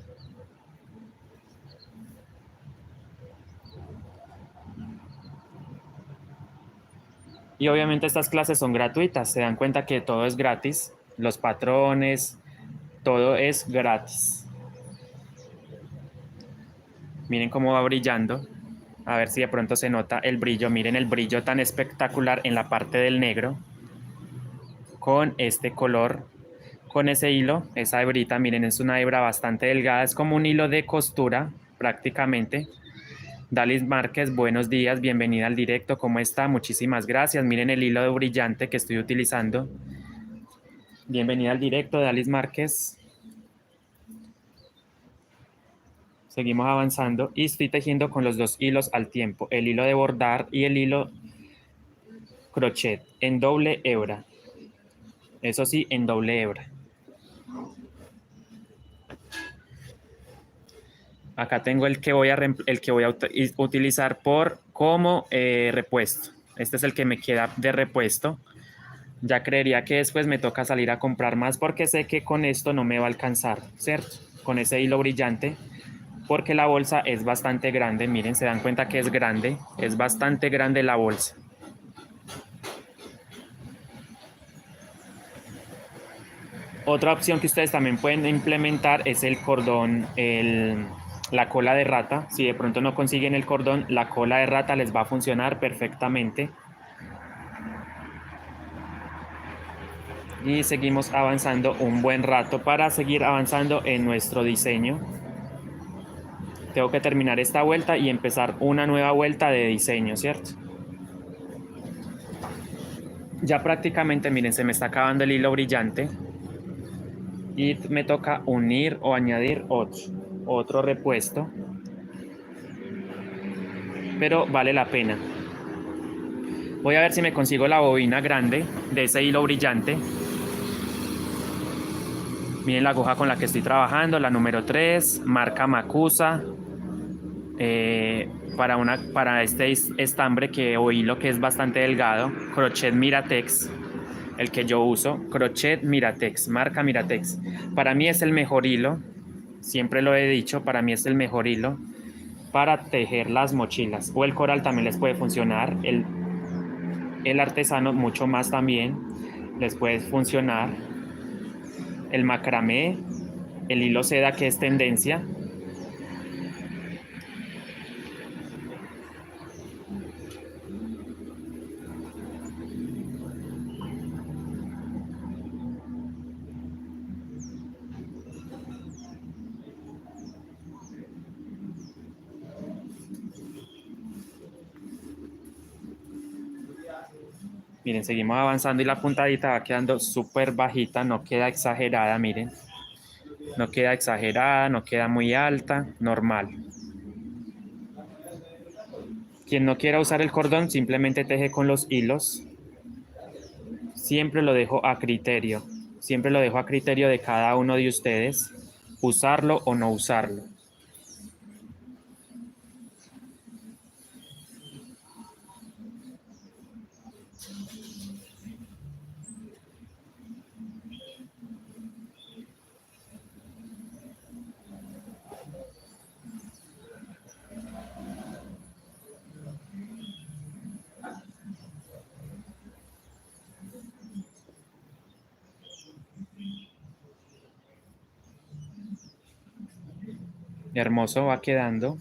Y obviamente estas clases son gratuitas, se dan cuenta que todo es gratis, los patrones, todo es gratis. Miren cómo va brillando, a ver si de pronto se nota el brillo, miren el brillo tan espectacular en la parte del negro, con este color, con ese hilo, esa hebrita, miren es una hebra bastante delgada, es como un hilo de costura prácticamente. Dalis Márquez, buenos días, bienvenida al directo, ¿cómo está? Muchísimas gracias, miren el hilo brillante que estoy utilizando. Bienvenida al directo, Dalis Márquez. Seguimos avanzando y estoy tejiendo con los dos hilos al tiempo, el hilo de bordar y el hilo crochet en doble hebra. Eso sí, en doble hebra. Acá tengo el que voy a utilizar como repuesto. Este es el que me queda de repuesto. Ya creería que después me toca salir a comprar más porque sé que con esto no me va a alcanzar, ¿cierto? Con ese hilo brillante, porque la bolsa es bastante grande. Miren, se dan cuenta que es bastante grande la bolsa. Otra opción que ustedes también pueden implementar es el cordón, la cola de rata. Si de pronto no consiguen el cordón, la cola de rata les va a funcionar perfectamente. Y seguimos avanzando un buen rato para seguir avanzando en nuestro diseño. Tengo que terminar esta vuelta y empezar una nueva vuelta de diseño, ¿cierto? Ya prácticamente, miren, se me está acabando el hilo brillante y me toca unir o añadir otro repuesto, pero vale la pena. Voy a ver si me consigo la bobina grande de ese hilo brillante. Miren la aguja con la que estoy trabajando, la número 3, marca Macusa. Para este estambre o hilo que es bastante delgado, crochet Miratex, el que yo uso, crochet Miratex, marca Miratex. Para mí es el mejor hilo, siempre lo he dicho, para mí es el mejor hilo para tejer las mochilas. O el coral también les puede funcionar, el artesano mucho más también les puede funcionar. El macramé, el hilo seda que es tendencia. Miren, seguimos avanzando y la puntadita va quedando súper bajita, no queda exagerada, miren. No queda exagerada, no queda muy alta, normal. Quien no quiera usar el cordón, simplemente teje con los hilos. Siempre lo dejo a criterio. Siempre lo dejo a criterio de cada uno de ustedes, usarlo o no usarlo. Hermoso va quedando.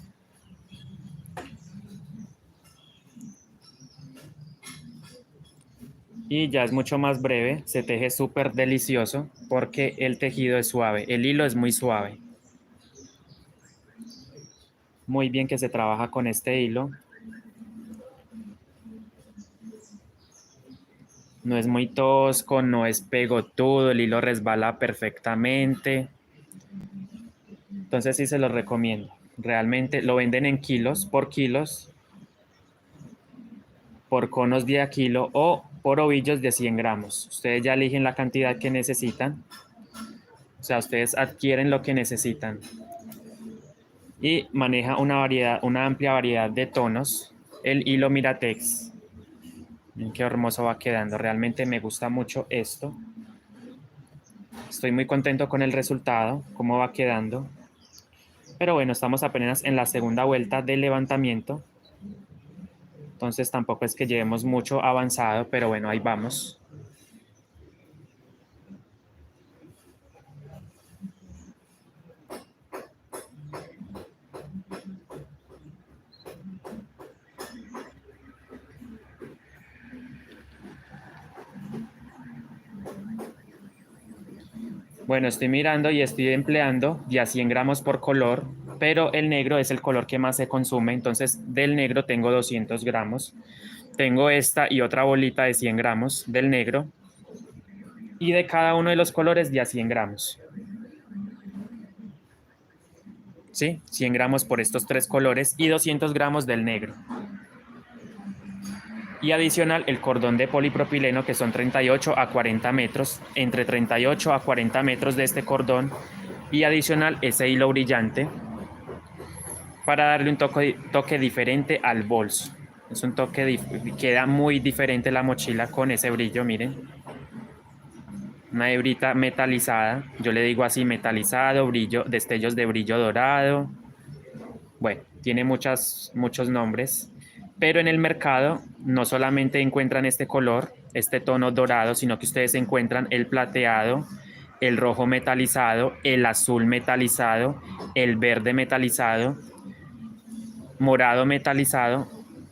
Y ya es mucho más breve, se teje súper delicioso porque el tejido es suave, el hilo es muy suave. Muy bien que se trabaja con este hilo. No es muy tosco, no es pegotudo, el hilo resbala perfectamente. Entonces sí se los recomiendo. Realmente lo venden en kilos, por conos de a kilo o por ovillos de 100 gramos. Ustedes ya eligen la cantidad que necesitan. O sea, ustedes adquieren lo que necesitan. Y maneja una amplia variedad de tonos. El hilo Miratex. Miren qué hermoso va quedando. Realmente me gusta mucho esto. Estoy muy contento con el resultado, cómo va quedando. Pero bueno, estamos apenas en la segunda vuelta del levantamiento. Entonces tampoco es que llevemos mucho avanzado, pero bueno, ahí vamos. Bueno, estoy mirando y estoy empleando ya 100 gramos por color, pero el negro es el color que más se consume, entonces del negro tengo 200 gramos. Tengo esta y otra bolita de 100 gramos del negro y de cada uno de los colores ya 100 gramos. ¿Sí? 100 gramos por estos tres colores y 200 gramos del negro. Y adicional el cordón de polipropileno que son 38 a 40 metros, entre 38 a 40 metros de este cordón y adicional ese hilo brillante para darle un toque diferente al bolso. Es un toque, queda muy diferente la mochila con ese brillo, miren. Una hebrita metalizada, yo le digo así metalizado, brillo, destellos de brillo dorado. Bueno, tiene muchos nombres, pero en el mercado no solamente encuentran este color, este tono dorado, sino que ustedes encuentran el plateado, el rojo metalizado, el azul metalizado, el verde metalizado, morado metalizado.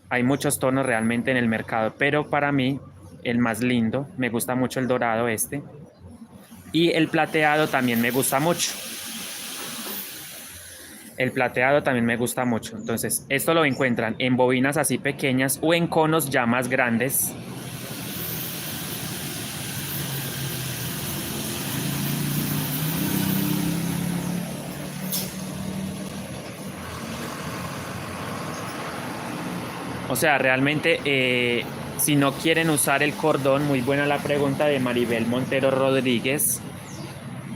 Hay muchos tonos realmente en el mercado, pero para mí el más lindo, me gusta mucho el dorado este, y el plateado también me gusta mucho. El plateado también me gusta mucho. Entonces, esto lo encuentran en bobinas así pequeñas o en conos ya más grandes. O sea, realmente, si no quieren usar el cordón, muy buena la pregunta de Maribel Montero Rodríguez,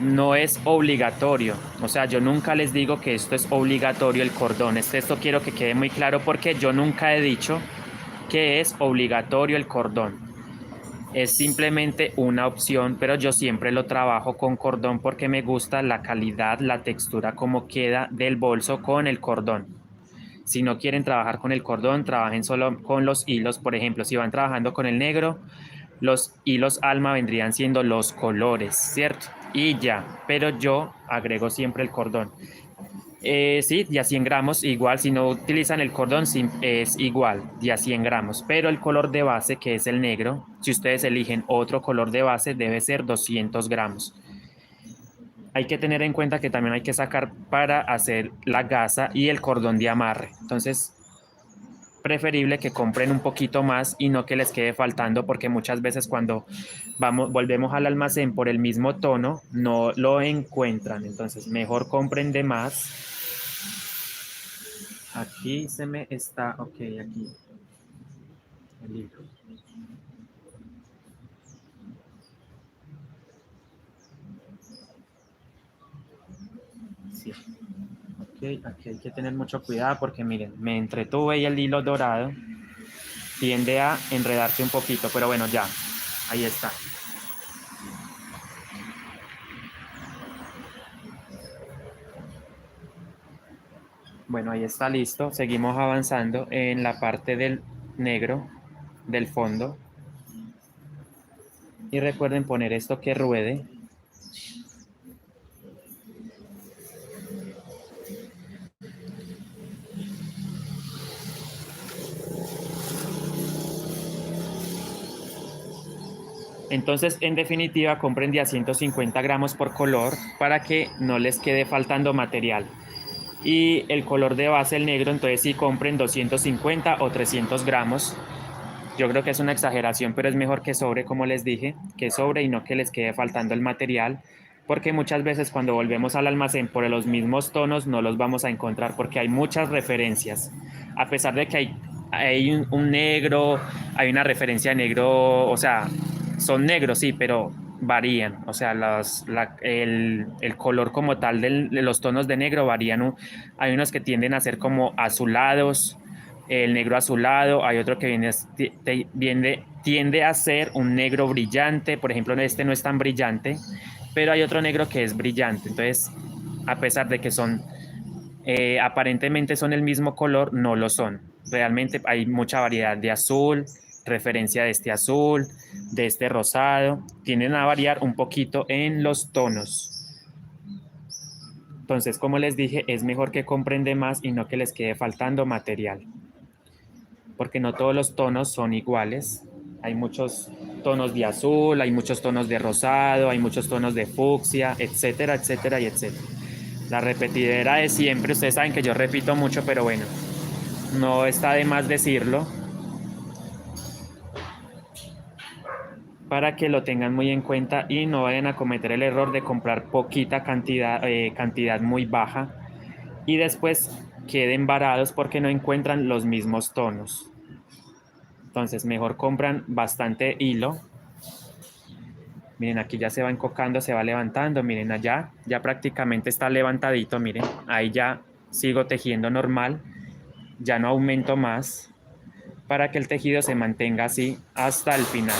no es obligatorio. O sea, yo nunca les digo que esto es obligatorio el cordón. Esto quiero que quede muy claro porque yo nunca he dicho que es obligatorio el cordón. Es simplemente una opción, pero yo siempre lo trabajo con cordón porque me gusta la calidad, la textura, como queda del bolso con el cordón. Si no quieren trabajar con el cordón, trabajen solo con los hilos. Por ejemplo, si van trabajando con el negro, los hilos alma vendrían siendo los colores, ¿cierto? Y ya, pero yo agrego siempre el cordón. Sí, de a 100 gramos, igual si no utilizan el cordón es igual, de a 100 gramos, pero el color de base que es el negro, si ustedes eligen otro color de base debe ser 200 gramos. Hay que tener en cuenta que también hay que sacar para hacer la gasa y el cordón de amarre, entonces preferible que compren un poquito más y no que les quede faltando porque muchas veces cuando volvemos al almacén por el mismo tono no lo encuentran, entonces mejor compren de más. Aquí se me está, ok, aquí el libro. Sí, ok, aquí hay que tener mucho cuidado porque miren, me entretuve y el hilo dorado tiende a enredarse un poquito, pero bueno, ya, ahí está. Bueno, ahí está listo. Seguimos avanzando en la parte del negro, del fondo. Y recuerden poner esto que ruede. Entonces, en definitiva, compren de a 150 gramos por color para que no les quede faltando material. Y el color de base, el negro, entonces sí compren 250 o 300 gramos. Yo creo que es una exageración, pero es mejor que sobre, como les dije, que sobre y no que les quede faltando el material. porque muchas veces cuando volvemos al almacén por los mismos tonos no los vamos a encontrar porque hay muchas referencias. A pesar de que hay un negro, hay una referencia de negro, o sea, son negros, sí, pero varían. O sea, el color como tal de los tonos de negro varían. Hay unos que tienden a ser como azulados, el negro azulado, hay otro que tiende a ser un negro brillante, por ejemplo, este no es tan brillante, pero hay otro negro que es brillante. Entonces, a pesar de que son, aparentemente son el mismo color, no lo son. Realmente hay mucha variedad de azul, referencia de este azul, de este rosado, tienden a variar un poquito en los tonos. Entonces, como les dije, es mejor que compren de más y no que les quede faltando material, porque no todos los tonos son iguales. Hay muchos tonos de azul, hay muchos tonos de rosado, hay muchos tonos de fucsia, etcétera, etcétera y etcétera. La repetidera de siempre, ustedes saben que yo repito mucho, pero bueno, no está de más decirlo para que lo tengan muy en cuenta y no vayan a cometer el error de comprar poquita cantidad, cantidad muy baja y después queden varados porque no encuentran los mismos tonos. Entonces, mejor compran bastante hilo. Miren, aquí ya se va encocando, se va levantando. Miren, allá ya prácticamente está levantadito. Miren, ahí ya sigo tejiendo normal. Ya no aumento más para que el tejido se mantenga así hasta el final.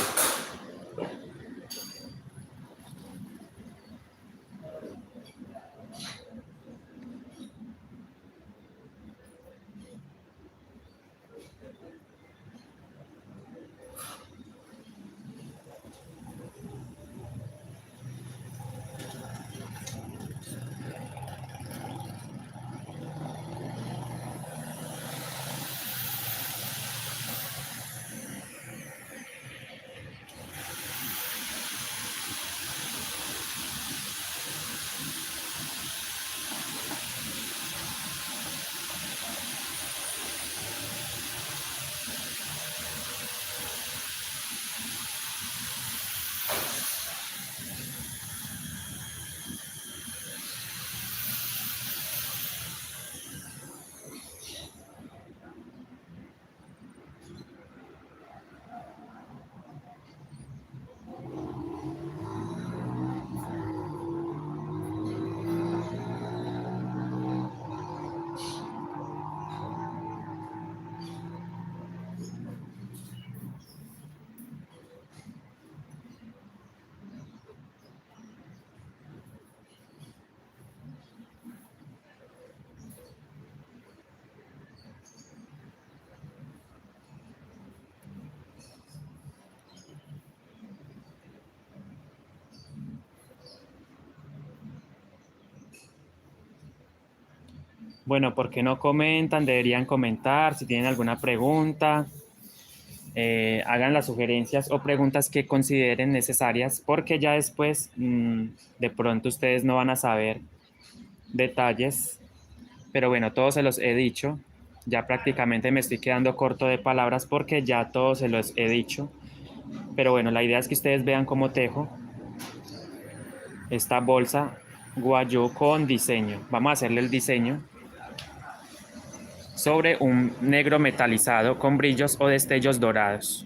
Bueno, ¿por qué no comentan? Deberían comentar si tienen alguna pregunta. Hagan las sugerencias o preguntas que consideren necesarias, porque ya después de pronto ustedes no van a saber detalles, pero bueno, todos se los he dicho. Ya prácticamente me estoy quedando corto de palabras porque ya todos se los he dicho. Pero bueno, la idea es que ustedes vean cómo tejo esta bolsa guayú con diseño. Vamos a hacerle el diseño sobre un negro metalizado con brillos o destellos dorados.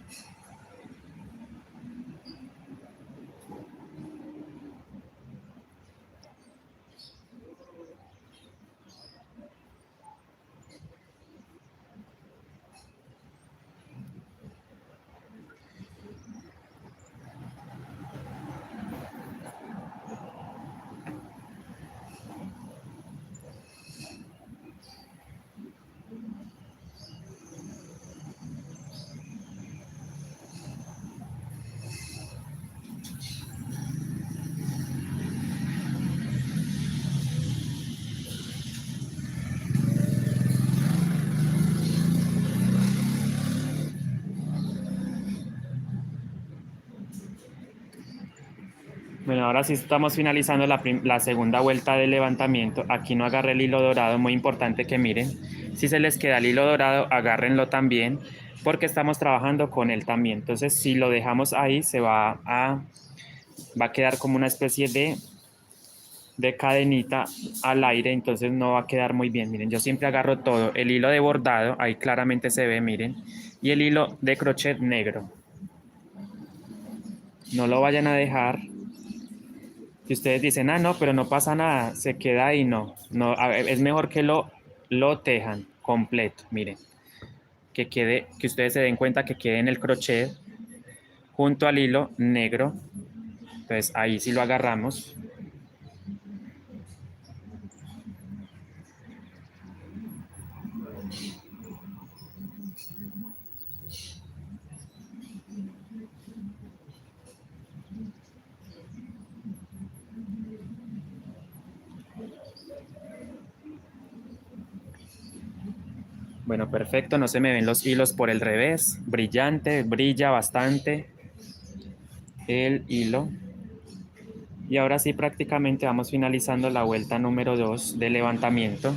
Bueno, ahora sí estamos finalizando la segunda vuelta de levantamiento. Aquí no agarré el hilo dorado, muy importante que miren. Si se les queda el hilo dorado, agárrenlo también, porque estamos trabajando con él también. Entonces, si lo dejamos ahí, va a quedar como una especie de de cadenita al aire, entonces no va a quedar muy bien. Miren, yo siempre agarro todo, el hilo de bordado, ahí claramente se ve, miren, y el hilo de crochet negro. No lo vayan a dejar. Si ustedes dicen, ah, no, pero no pasa nada, se queda ahí, no. No, es mejor que lo tejan completo, miren. Que quede, que ustedes se den cuenta que quede en el crochet junto al hilo negro. Entonces ahí sí lo agarramos. Bueno, perfecto, no se me ven los hilos por el revés. Brillante, brilla bastante el hilo. Y ahora sí prácticamente vamos finalizando la vuelta número 2 de levantamiento.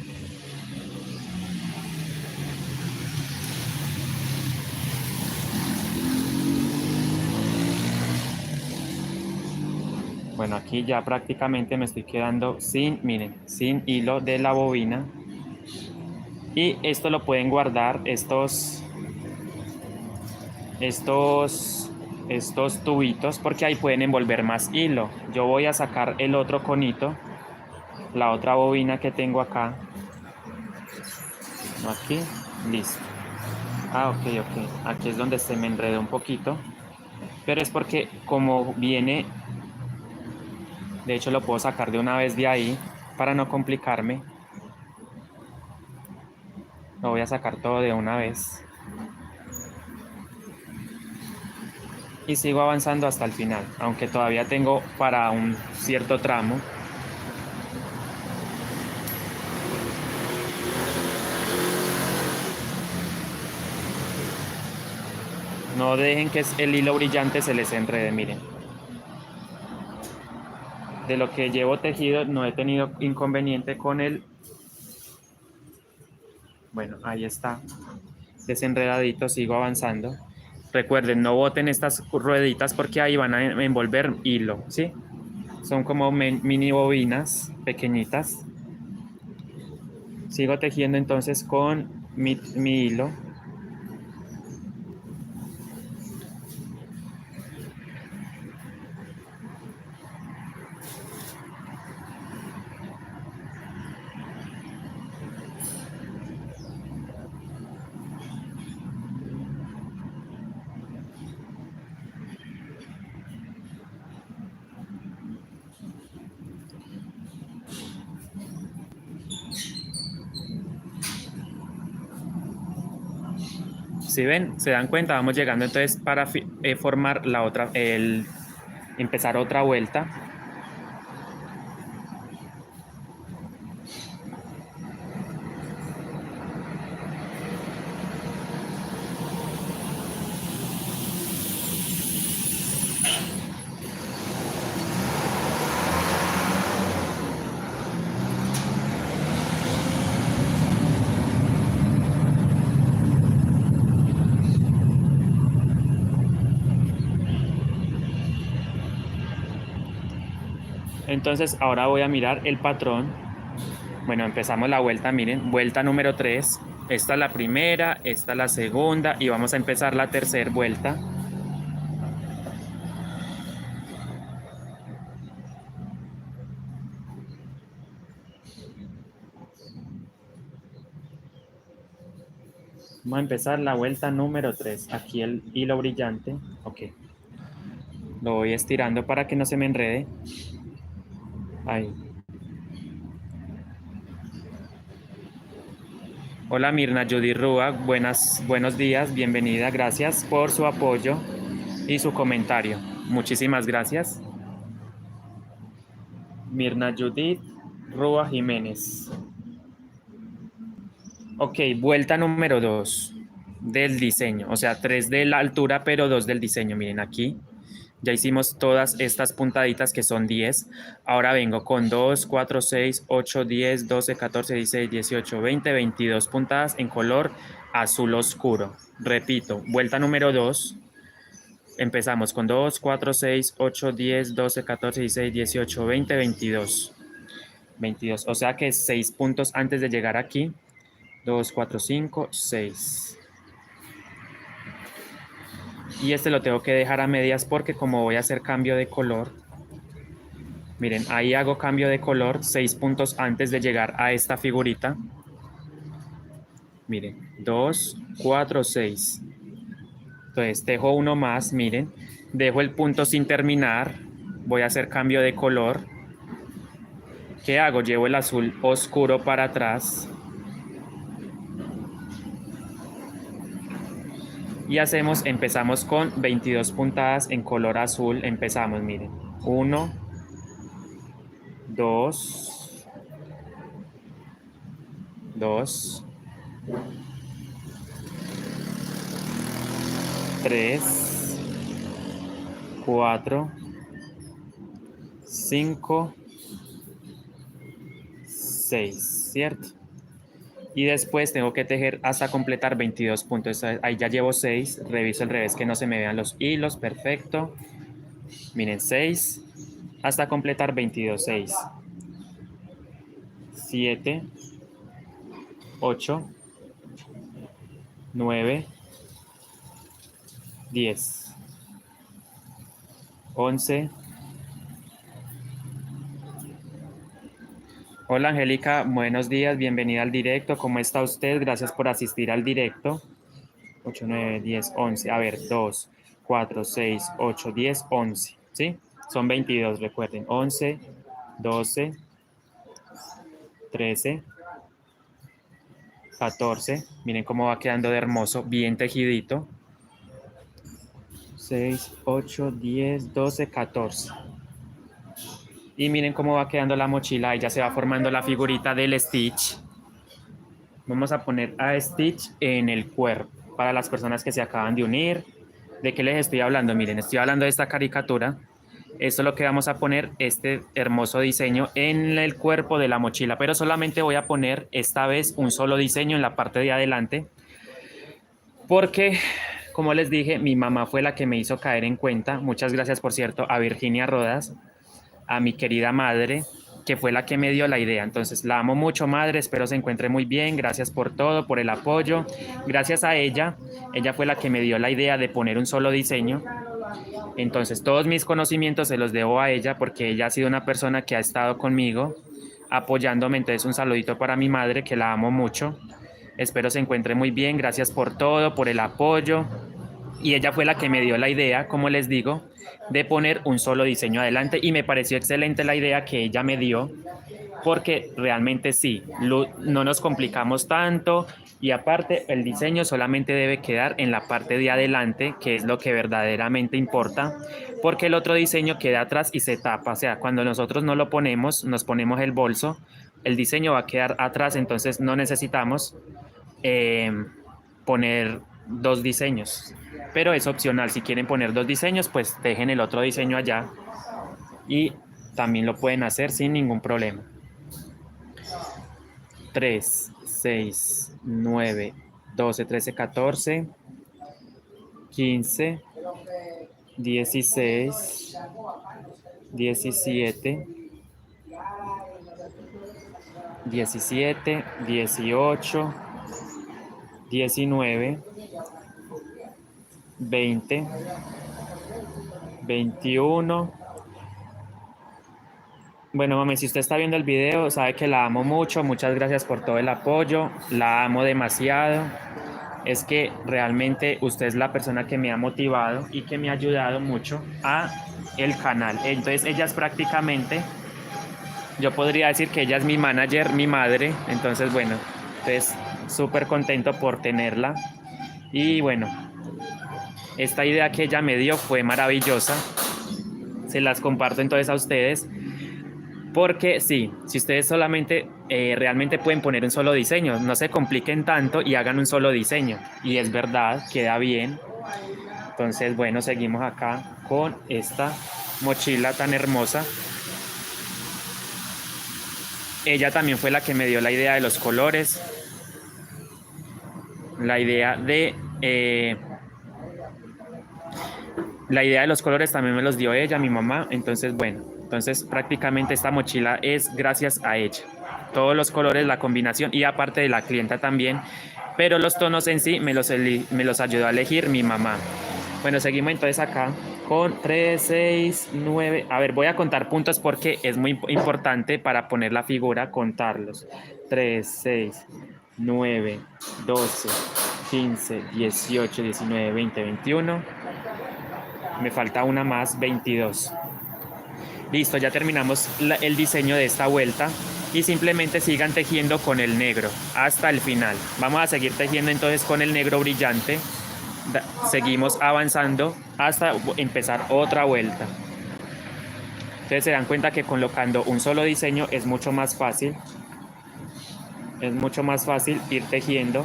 Bueno, aquí ya prácticamente me estoy quedando sin, miren, sin hilo de la bobina. Y esto lo pueden guardar, estos tubitos, porque ahí pueden envolver más hilo. Yo voy a sacar el otro conito, la otra bobina que tengo acá. Aquí, listo. Ah, ok. Aquí es donde se me enredó un poquito. Pero es porque como viene, de hecho lo puedo sacar de una vez de ahí para no complicarme. Lo voy a sacar todo de una vez. Y sigo avanzando hasta el final, aunque todavía tengo para un cierto tramo. No dejen que el hilo brillante se les enrede, miren. De lo que llevo tejido no he tenido inconveniente con él. Bueno, ahí está. Desenredadito, sigo avanzando. Recuerden, no boten estas rueditas porque ahí van a envolver hilo, ¿sí? Son como mini bobinas pequeñitas. Sigo tejiendo entonces con mi hilo. Si ven, se dan cuenta, vamos llegando entonces para formar la otra, empezar otra vuelta. Entonces ahora voy a mirar el patrón. Bueno, empezamos la vuelta, miren, vuelta número 3. Esta es la primera, esta es la segunda y vamos a empezar la tercera vuelta. Vamos a empezar la vuelta número 3. Aquí el hilo brillante. Ok. Lo voy estirando para que no se me enrede. Ahí. Hola Mirna Judy Rúa, buenos días, bienvenida, gracias por su apoyo y su comentario. Muchísimas gracias. Mirna Judith Rúa Jiménez. Ok, vuelta número 2 del diseño, o sea, 3 de la altura, pero 2 del diseño. Miren aquí, ya hicimos todas estas puntaditas que son 10. Ahora vengo con 2, 4, 6, 8, 10, 12, 14, 16, 18, 20, 22 puntadas en color azul oscuro. Repito, vuelta número 2. Empezamos con 2, 4, 6, 8, 10, 12, 14, 16, 18, 20, 22. 22. O sea que 6 puntos antes de llegar aquí. 2, 4, 5, 6. Y este lo tengo que dejar a medias porque como voy a hacer cambio de color, miren, ahí hago cambio de color 6 puntos antes de llegar a esta figurita. Miren, 2, 4, 6. Entonces dejo uno más, miren, dejo el punto sin terminar, voy a hacer cambio de color. ¿Qué hago? Llevo el azul oscuro para atrás. Y empezamos con 22 puntadas en color azul. Empezamos, miren. 1, 2, 2, 3, 4, 5, 6, ¿cierto? Y después tengo que tejer hasta completar 22 puntos. Ahí ya llevo 6. Reviso el revés que no se me vean los hilos. Perfecto. Miren, 6 hasta completar 22. 6, 7, 8, 9, 10, 11. Hola Angélica, buenos días, bienvenida al directo. ¿Cómo está usted? Gracias por asistir al directo. 8, 9, 10, 11. A ver, 2, 4, 6, 8, 10, 11. ¿Sí? Son 22, recuerden. 11, 12, 13, 14. Miren cómo va quedando de hermoso, bien tejidito. 6, 8, 10, 12, 14. Y miren cómo va quedando la mochila. Ahí ya se va formando la figurita del Stitch. Vamos a poner a Stitch en el cuerpo. Para las personas que se acaban de unir. ¿De qué les estoy hablando? Miren, estoy hablando de esta caricatura. Esto es lo que vamos a poner, este hermoso diseño en el cuerpo de la mochila. Pero solamente voy a poner esta vez un solo diseño en la parte de adelante. Porque, como les dije, mi mamá fue la que me hizo caer en cuenta. Muchas gracias, por cierto, a Virginia Rodas, a mi querida madre, que fue la que me dio la idea. Entonces, la amo mucho, madre, espero se encuentre muy bien, gracias por todo, por el apoyo. Gracias a ella fue la que me dio la idea de poner un solo diseño. Entonces, todos mis conocimientos se los debo a ella porque ella ha sido una persona que ha estado conmigo apoyándome. Entonces, un saludito para mi madre, que la amo mucho. Espero se encuentre muy bien, gracias por todo, por el apoyo. Y ella fue la que me dio la idea, como les digo, de poner un solo diseño adelante y me pareció excelente la idea que ella me dio porque realmente sí, no nos complicamos tanto y aparte el diseño solamente debe quedar en la parte de adelante, que es lo que verdaderamente importa, porque el otro diseño queda atrás y se tapa. O sea, cuando nosotros no lo ponemos, nos ponemos el bolso, el diseño va a quedar atrás, entonces no necesitamos poner dos diseños, pero es opcional. Si quieren poner dos diseños, pues dejen el otro diseño allá y también lo pueden hacer sin ningún problema. 3, 6, 9, 12, 13, 14, 15, 16, 17, 17, 18, 19, 20, 21. Bueno, mami, si usted está viendo el video, sabe que la amo mucho. Muchas gracias por todo el apoyo. La amo demasiado. Es que realmente usted es la persona que me ha motivado y que me ha ayudado mucho a el canal. Entonces, ella es prácticamente, yo podría decir que ella es mi manager, mi madre. Entonces, bueno, entonces súper contento por tenerla. Y bueno, esta idea que ella me dio fue maravillosa. Se las comparto entonces a ustedes. Porque sí, si ustedes solamente realmente pueden poner un solo diseño, no se compliquen tanto y hagan un solo diseño. Y es verdad, queda bien. Entonces, bueno, seguimos acá con esta mochila tan hermosa. Ella también fue la que me dio la idea de los colores. La idea de los colores también me los dio ella, mi mamá. Entonces, bueno, Entonces prácticamente esta mochila es gracias a ella. Todos los colores, la combinación y aparte de la clienta también, pero los tonos en sí me los ayudó a elegir mi mamá. Bueno, seguimos entonces acá con 3, 6, 9. A ver, voy a contar puntos porque es muy importante para poner la figura, contarlos. 3, 6, 9, 12, 15, 18, 19, 20, 21. Me falta una más, 22. Listo, ya terminamos el diseño de esta vuelta y simplemente sigan tejiendo con el negro hasta el final. Vamos a seguir tejiendo entonces con el negro brillante. Seguimos avanzando hasta empezar otra vuelta. Ustedes se dan cuenta que colocando un solo diseño es mucho más fácil. Es mucho más fácil ir tejiendo.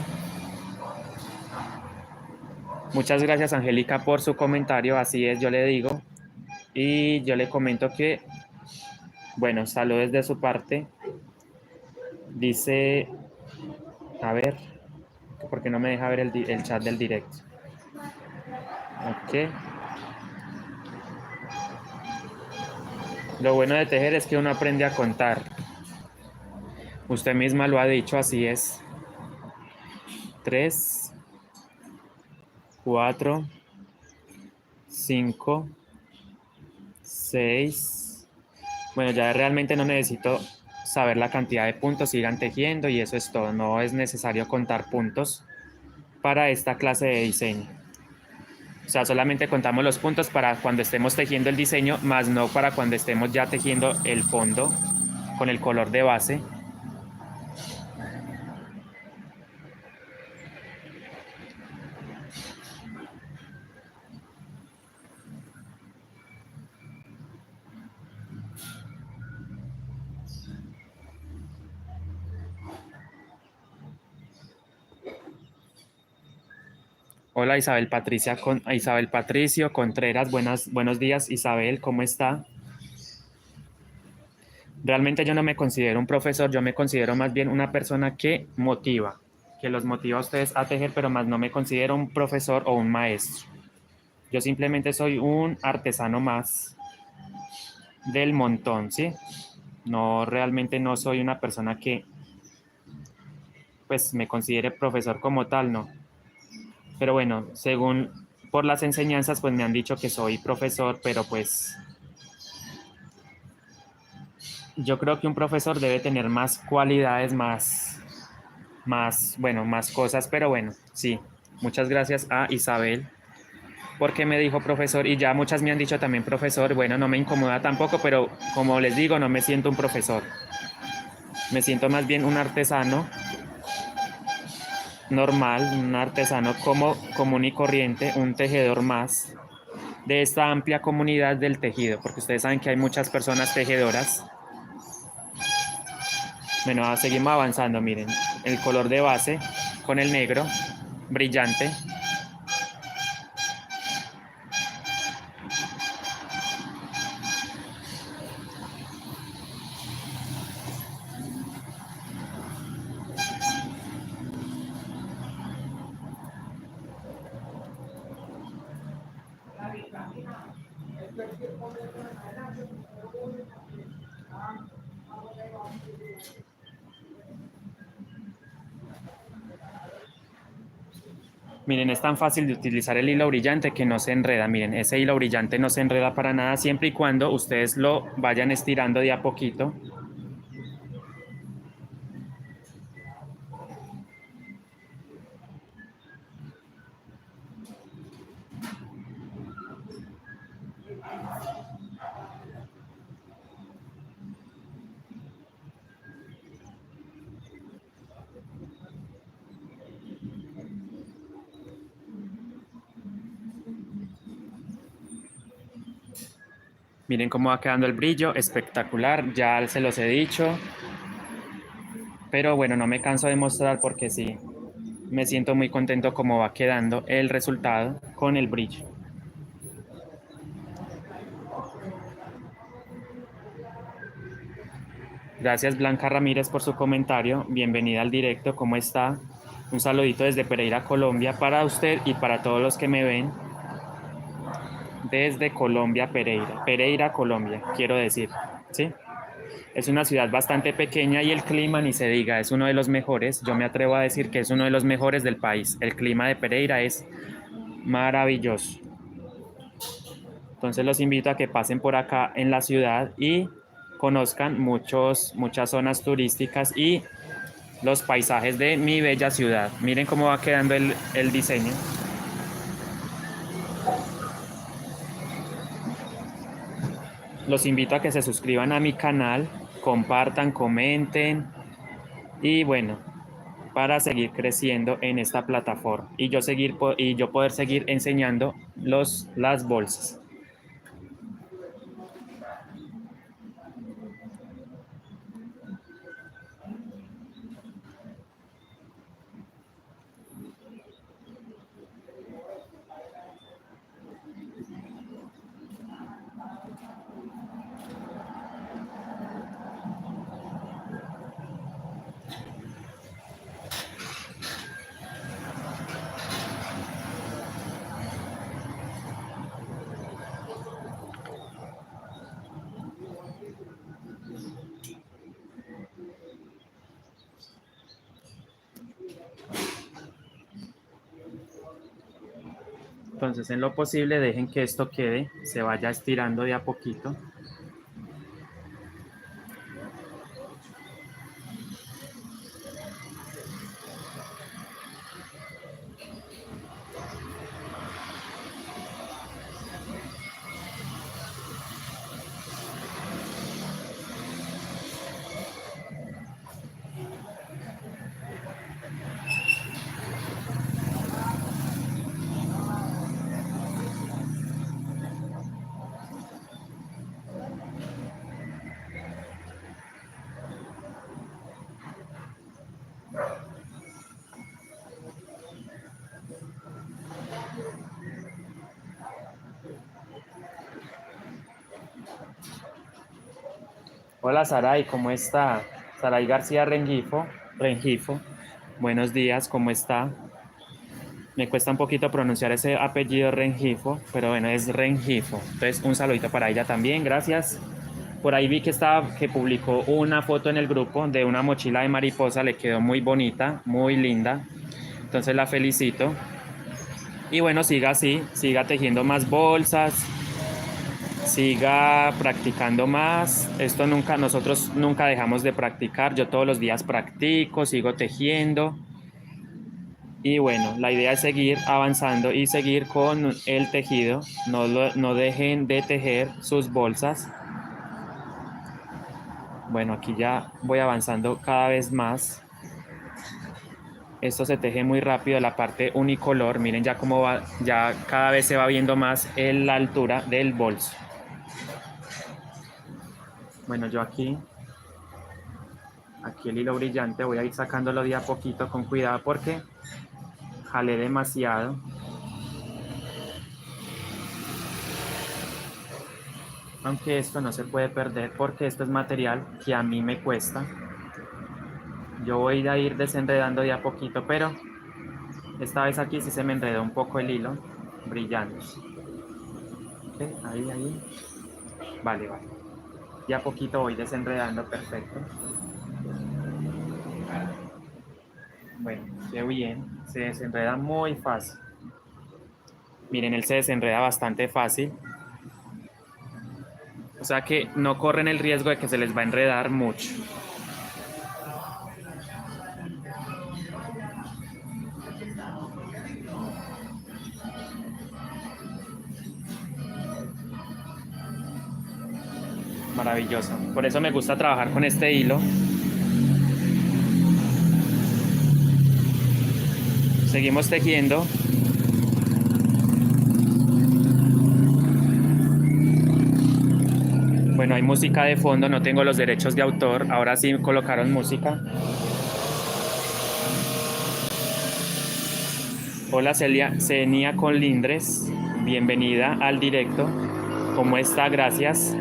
Muchas gracias, Angélica, por su comentario. Así es, yo le digo. Y yo le comento que, bueno, saludos de su parte. Dice, a ver, porque no me deja ver el chat del directo. Ok. Lo bueno de tejer es que uno aprende a contar. Usted misma lo ha dicho, así es. 3, 4, 5, 6. Bueno, ya realmente no necesito saber la cantidad de puntos, sigan tejiendo y eso es todo. No es necesario contar puntos para esta clase de diseño. O sea, solamente contamos los puntos para cuando estemos tejiendo el diseño, más no para cuando estemos ya tejiendo el fondo con el color de base. Hola Isabel Patricio Contreras, buenos días Isabel, ¿cómo está? Realmente yo no me considero un profesor, yo me considero más bien una persona que motiva, que los motiva a ustedes a tejer, pero más no me considero un profesor o un maestro. Yo simplemente soy un artesano más del montón, ¿sí? No, realmente no soy una persona que pues me considere profesor como tal, no. Pero bueno, según por las enseñanzas, pues me han dicho que soy profesor, pero pues yo creo que un profesor debe tener más cualidades, bueno, más cosas, pero bueno, sí. Muchas gracias a Isabel porque me dijo profesor y ya muchas me han dicho también profesor. Bueno, no me incomoda tampoco, pero como les digo, no me siento un profesor. Me siento más bien un artesano normal, un artesano como común y corriente, un tejedor más de esta amplia comunidad del tejido, porque ustedes saben que hay muchas personas tejedoras. Bueno, seguimos avanzando, miren, el color de base con el negro brillante. Miren, es tan fácil de utilizar el hilo brillante que no se enreda. Miren, ese hilo brillante no se enreda para nada siempre y cuando ustedes lo vayan estirando de a poquito. Miren cómo va quedando el brillo, espectacular, ya se los he dicho. Pero bueno, no me canso de mostrar porque sí, me siento muy contento cómo va quedando el resultado con el brillo. Gracias Blanca Ramírez por su comentario, bienvenida al directo, ¿cómo está? Un saludito desde Pereira, Colombia para usted y para todos los que me ven. desde Colombia, Pereira. Pereira, Colombia, quiero decir, ¿sí? Es una ciudad bastante pequeña y el clima, ni se diga, es uno de los mejores. Yo me atrevo a decir que es uno de los mejores del país. El clima de Pereira es maravilloso. Entonces los invito a que pasen por acá en la ciudad y conozcan muchas zonas turísticas y los paisajes de mi bella ciudad. Miren cómo va quedando el diseño. Los invito a que se suscriban a mi canal, compartan, comenten y bueno, para seguir creciendo en esta plataforma y yo poder seguir enseñando las bolsas. Entonces, en lo posible, dejen que esto quede, se vaya estirando de a poquito. Hola Saray, ¿cómo está? Saray García Rengifo. Buenos días, ¿cómo está? Me cuesta un poquito pronunciar ese apellido Rengifo, pero bueno, es Rengifo. Entonces, un saludito para ella también, gracias. Por ahí vi que publicó una foto en el grupo de una mochila de mariposa, le quedó muy bonita, muy linda. Entonces la felicito. Y bueno, siga así, siga tejiendo más bolsas, siga practicando más. Nosotros nunca dejamos de practicar. Yo todos los días practico, sigo tejiendo. Y bueno, la idea es seguir avanzando y seguir con el tejido. No dejen de tejer sus bolsas. Bueno, aquí ya voy avanzando cada vez más. Esto se teje muy rápido, la parte unicolor. Miren ya cómo va, ya cada vez se va viendo más la altura del bolso. Bueno, yo aquí el hilo brillante voy a ir sacándolo de a poquito con cuidado porque jalé demasiado. Aunque esto no se puede perder porque esto es material que a mí me cuesta. Yo voy a ir desenredando de a poquito, pero esta vez aquí sí se me enredó un poco el hilo brillante. ¿Okay? Ahí. Vale. De a poquito voy desenredando, perfecto. Bueno, qué bien, se desenreda muy fácil. Miren, él se desenreda bastante fácil. O sea que no corren el riesgo de que se les va a enredar mucho. Maravilloso. Por eso me gusta trabajar con este hilo. Seguimos tejiendo. Bueno, hay música de fondo, no tengo los derechos de autor. Ahora sí colocaron música. Hola Cenia Colindres, bienvenida al directo. ¿Cómo está? Gracias.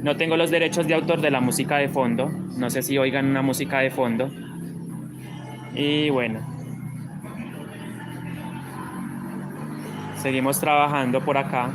No tengo los derechos de autor de la música de fondo. No sé si oigan una música de fondo. Y bueno, seguimos trabajando por acá.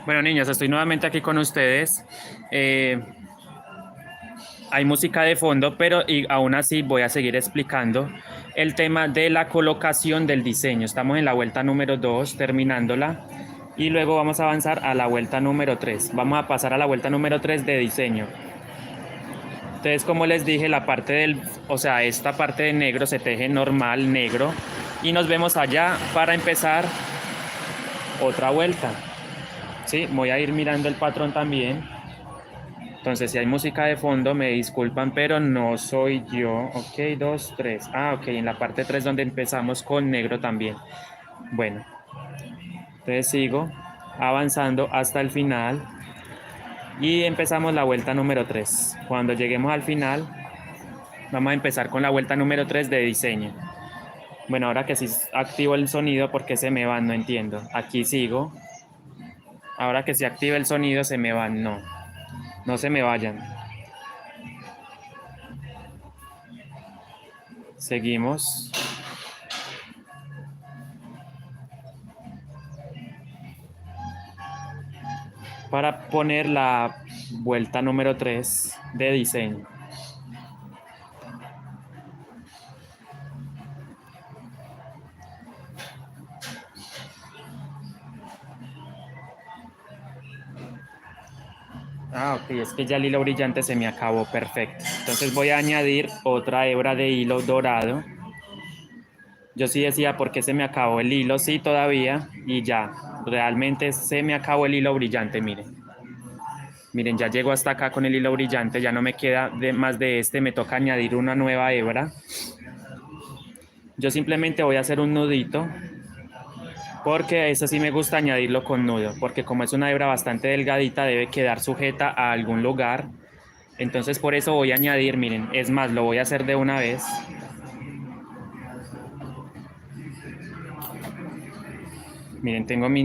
Bueno, niños, estoy nuevamente aquí con ustedes. Eh, Hay música de fondo, pero aún así voy a seguir explicando el tema de la colocación del diseño. Estamos en la vuelta número 2, terminándola, y luego vamos a avanzar a la vuelta número 3. Vamos a pasar a la vuelta número 3 de diseño. Entonces, como les dije, o sea, esta parte de negro se teje normal, negro, y nos vemos allá para empezar otra vuelta. Sí, voy a ir mirando el patrón también. Entonces, si hay música de fondo, me disculpan, pero no soy yo. Ok, 2, 3. Ah, ok, en la parte 3 donde empezamos con negro también. Bueno, entonces sigo avanzando hasta el final y empezamos la vuelta número 3. Cuando lleguemos al final, vamos a empezar con la vuelta número 3 de diseño. Bueno, ahora que sí activo el sonido, ¿por qué se me van? No entiendo. Aquí sigo. Ahora que se activa el sonido, se me van. No, no se me vayan. Seguimos. Para poner la vuelta número 3 de diseño. Ah, ok, es que ya el hilo brillante se me acabó, perfecto. Entonces voy a añadir otra hebra de hilo dorado. Yo sí decía por qué se me acabó el hilo, sí, todavía, y ya, realmente se me acabó el hilo brillante, miren. Miren, ya llego hasta acá con el hilo brillante, ya no me queda más de este, me toca añadir una nueva hebra. Yo simplemente voy a hacer un nudito, porque eso sí me gusta añadirlo con nudo, porque como es una hebra bastante delgadita, debe quedar sujeta a algún lugar. Entonces por eso voy a añadir, miren, es más, lo voy a hacer de una vez. Miren, tengo mi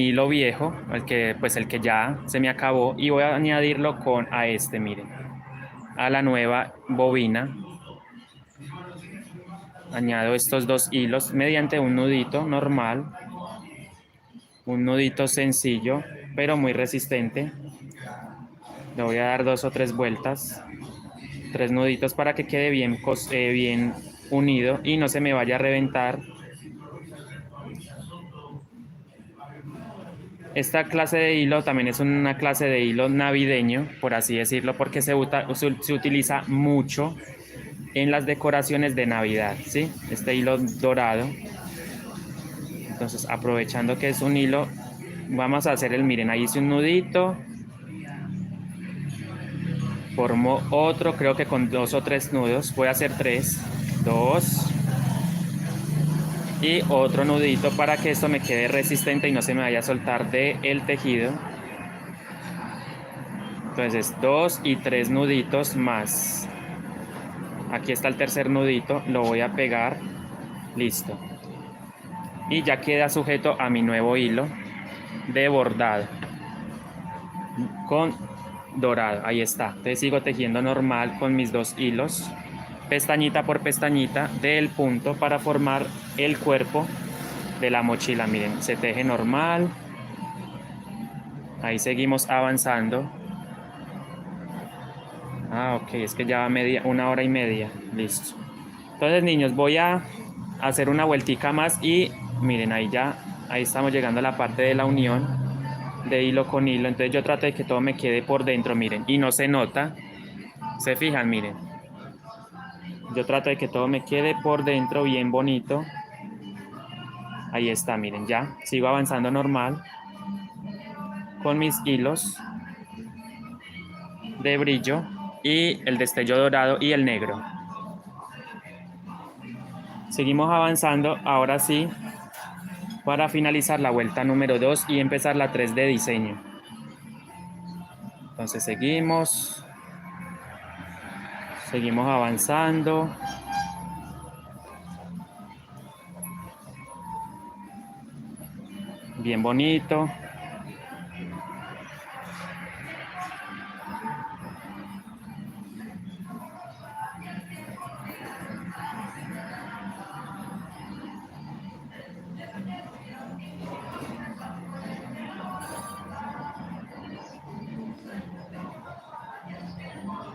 hilo viejo, el que ya se me acabó, y voy a añadirlo a este, miren, a la nueva bobina. Añado estos dos hilos mediante un nudito normal, un nudito sencillo, pero muy resistente. Le voy a dar 2 o 3 vueltas, 3 nuditos para que quede bien unido y no se me vaya a reventar. Esta clase de hilo también es una clase de hilo navideño, por así decirlo, porque se utiliza mucho en las decoraciones de Navidad, ¿sí? Este hilo dorado. Entonces, aprovechando que es un hilo, vamos a hacer miren, ahí hice un nudito, formo otro, creo que con 2 o 3 nudos, voy a hacer 3, 2, y otro nudito para que esto me quede resistente y no se me vaya a soltar del tejido. Entonces 2 y 3 nuditos más. Aquí está el tercer nudito, lo voy a pegar, listo. Y ya queda sujeto a mi nuevo hilo de bordado con dorado, ahí está. Entonces sigo tejiendo normal con mis 2 hilos, pestañita por pestañita del punto para formar el cuerpo de la mochila. Miren, se teje normal. Ahí seguimos avanzando. Ah, ok, es que ya va 1 hora y media. Listo. Entonces, niños, voy a hacer una vueltica más y miren, ahí estamos llegando a la parte de la unión de hilo con hilo. Entonces yo trato de que todo me quede por dentro, miren, y no se nota. Se fijan, miren. Yo trato de que todo me quede por dentro bien bonito. Ahí está, miren, ya. Sigo avanzando normal con mis hilos de brillo y el destello dorado y el negro. Seguimos avanzando, ahora sí, para finalizar la vuelta número 2 y empezar la 3 de diseño. Entonces seguimos avanzando. Bien bonito.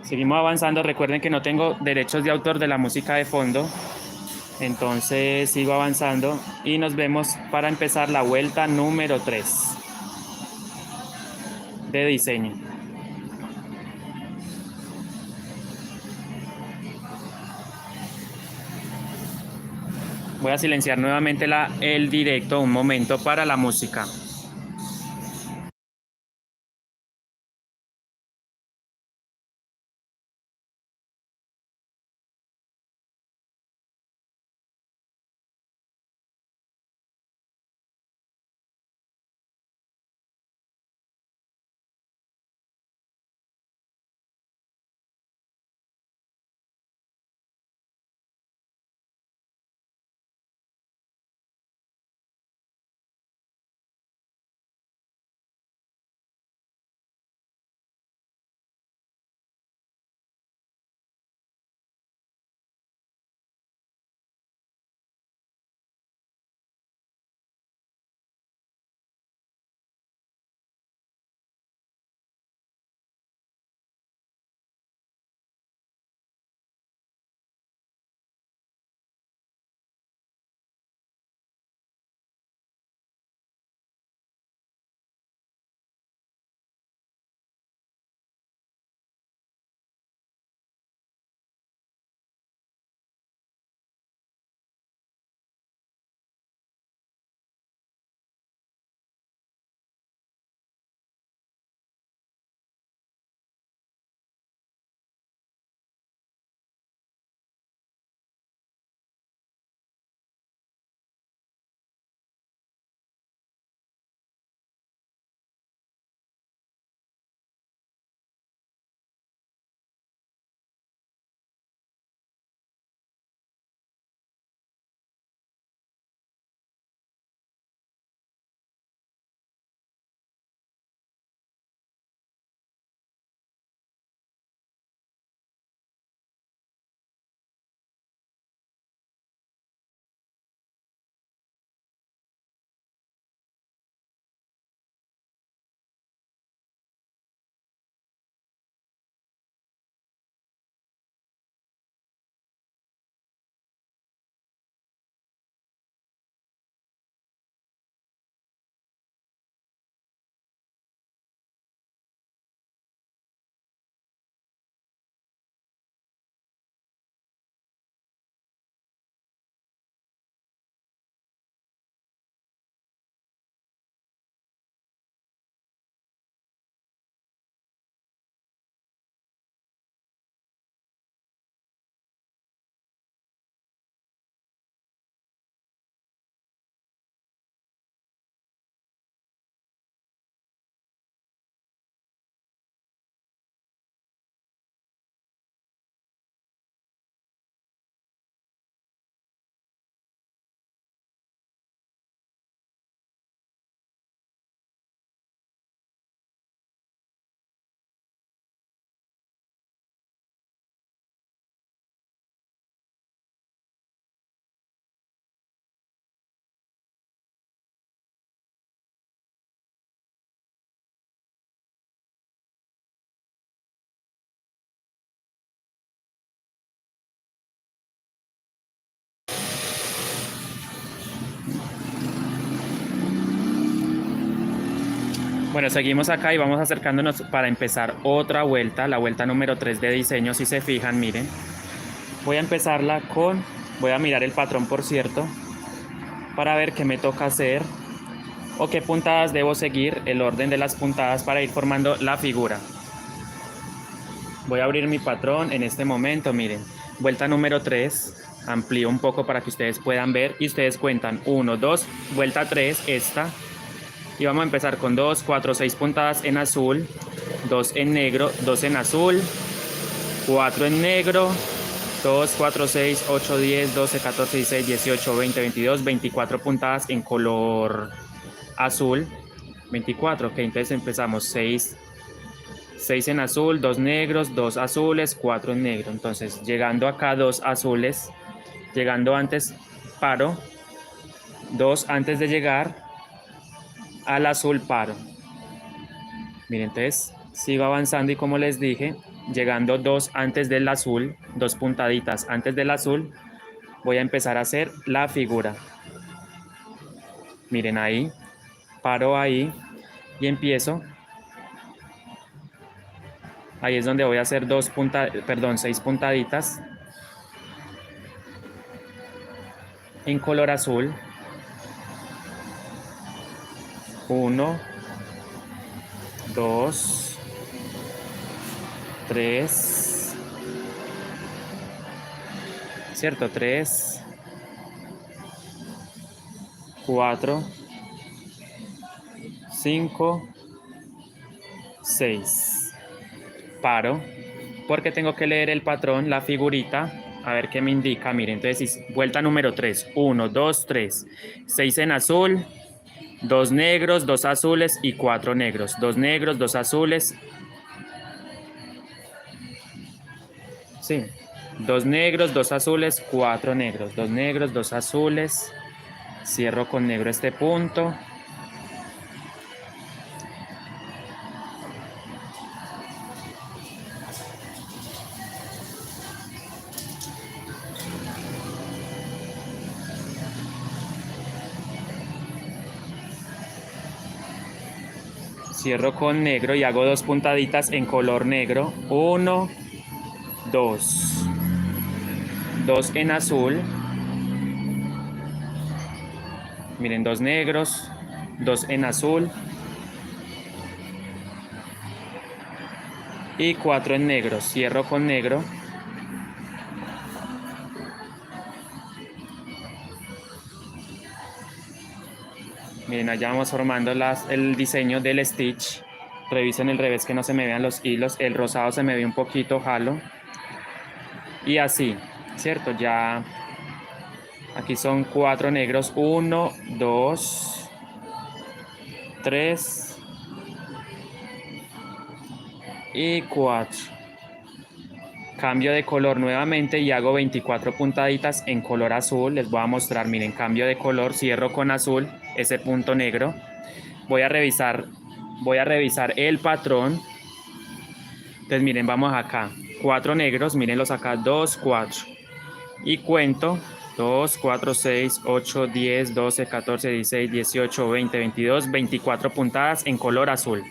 Seguimos avanzando. Recuerden que no tengo derechos de autor de la música de fondo. Entonces sigo avanzando y nos vemos para empezar la vuelta número 3 de diseño. Voy a silenciar nuevamente el directo un momento para la música. Bueno, seguimos acá y vamos acercándonos para empezar otra vuelta, la vuelta número 3 de diseño. Si se fijan, miren. Voy a empezarla voy a mirar el patrón, por cierto, para ver qué me toca hacer o qué puntadas debo seguir, el orden de las puntadas para ir formando la figura. Voy a abrir mi patrón en este momento, miren. Vuelta número 3, amplío un poco para que ustedes puedan ver y ustedes cuentan 1, 2, vuelta 3, esta. Y vamos a empezar con 2, 4, 6 puntadas en azul, 2 en negro, 2 en azul, 4 en negro, 2, 4, 6, 8, 10, 12, 14, 16, 18, 20, 22, 24 puntadas en color azul. 24, ok, entonces empezamos 6 en azul, 2 negros, 2 azules, 4 en negro. Entonces, llegando acá 2 azules, llegando antes, paro, 2 antes de llegar al azul, paro. Miren, entonces sigo avanzando y como les dije, llegando 2 antes del azul, 2 puntaditas antes del azul, voy a empezar a hacer la figura. Miren ahí, paro ahí y empiezo. Ahí es donde voy a hacer 6 puntaditas en color azul. 1, 2, 3, ¿cierto? 3, 4, 5, 6. Paro, porque tengo que leer el patrón, la figurita, a ver qué me indica. Miren, entonces vuelta número 3. 1, 2, 3. 6 en azul, 2 negros, 2 azules y 4 negros. 2 negros, 2 azules. Sí. 2 negros, 2 azules, 4 negros. 2 negros, 2 azules. Cierro con negro este punto. Cierro con negro y hago 2 puntaditas en color negro. 1, 2. 2 en azul. Miren, 2 negros, 2 en azul y 4 en negro. Cierro con negro. Miren, allá vamos formando el diseño del stitch. Revisen el revés que no se me vean los hilos. El rosado se me ve un poquito, jalo. Y así, ¿cierto? Ya aquí son 4 negros. 1, 2, 3 y 4. Cambio de color nuevamente y hago 24 puntaditas en color azul. Les voy a mostrar, miren, cambio de color, cierro con azul ese punto negro. Voy a revisar el patrón. Entonces miren, vamos acá. 4 negros, mírenlos acá, 2, 4. Y cuento 2, 4, 6, 8, 10, 12, 14, 16, 18, 20, 22, 24 puntadas en color azul.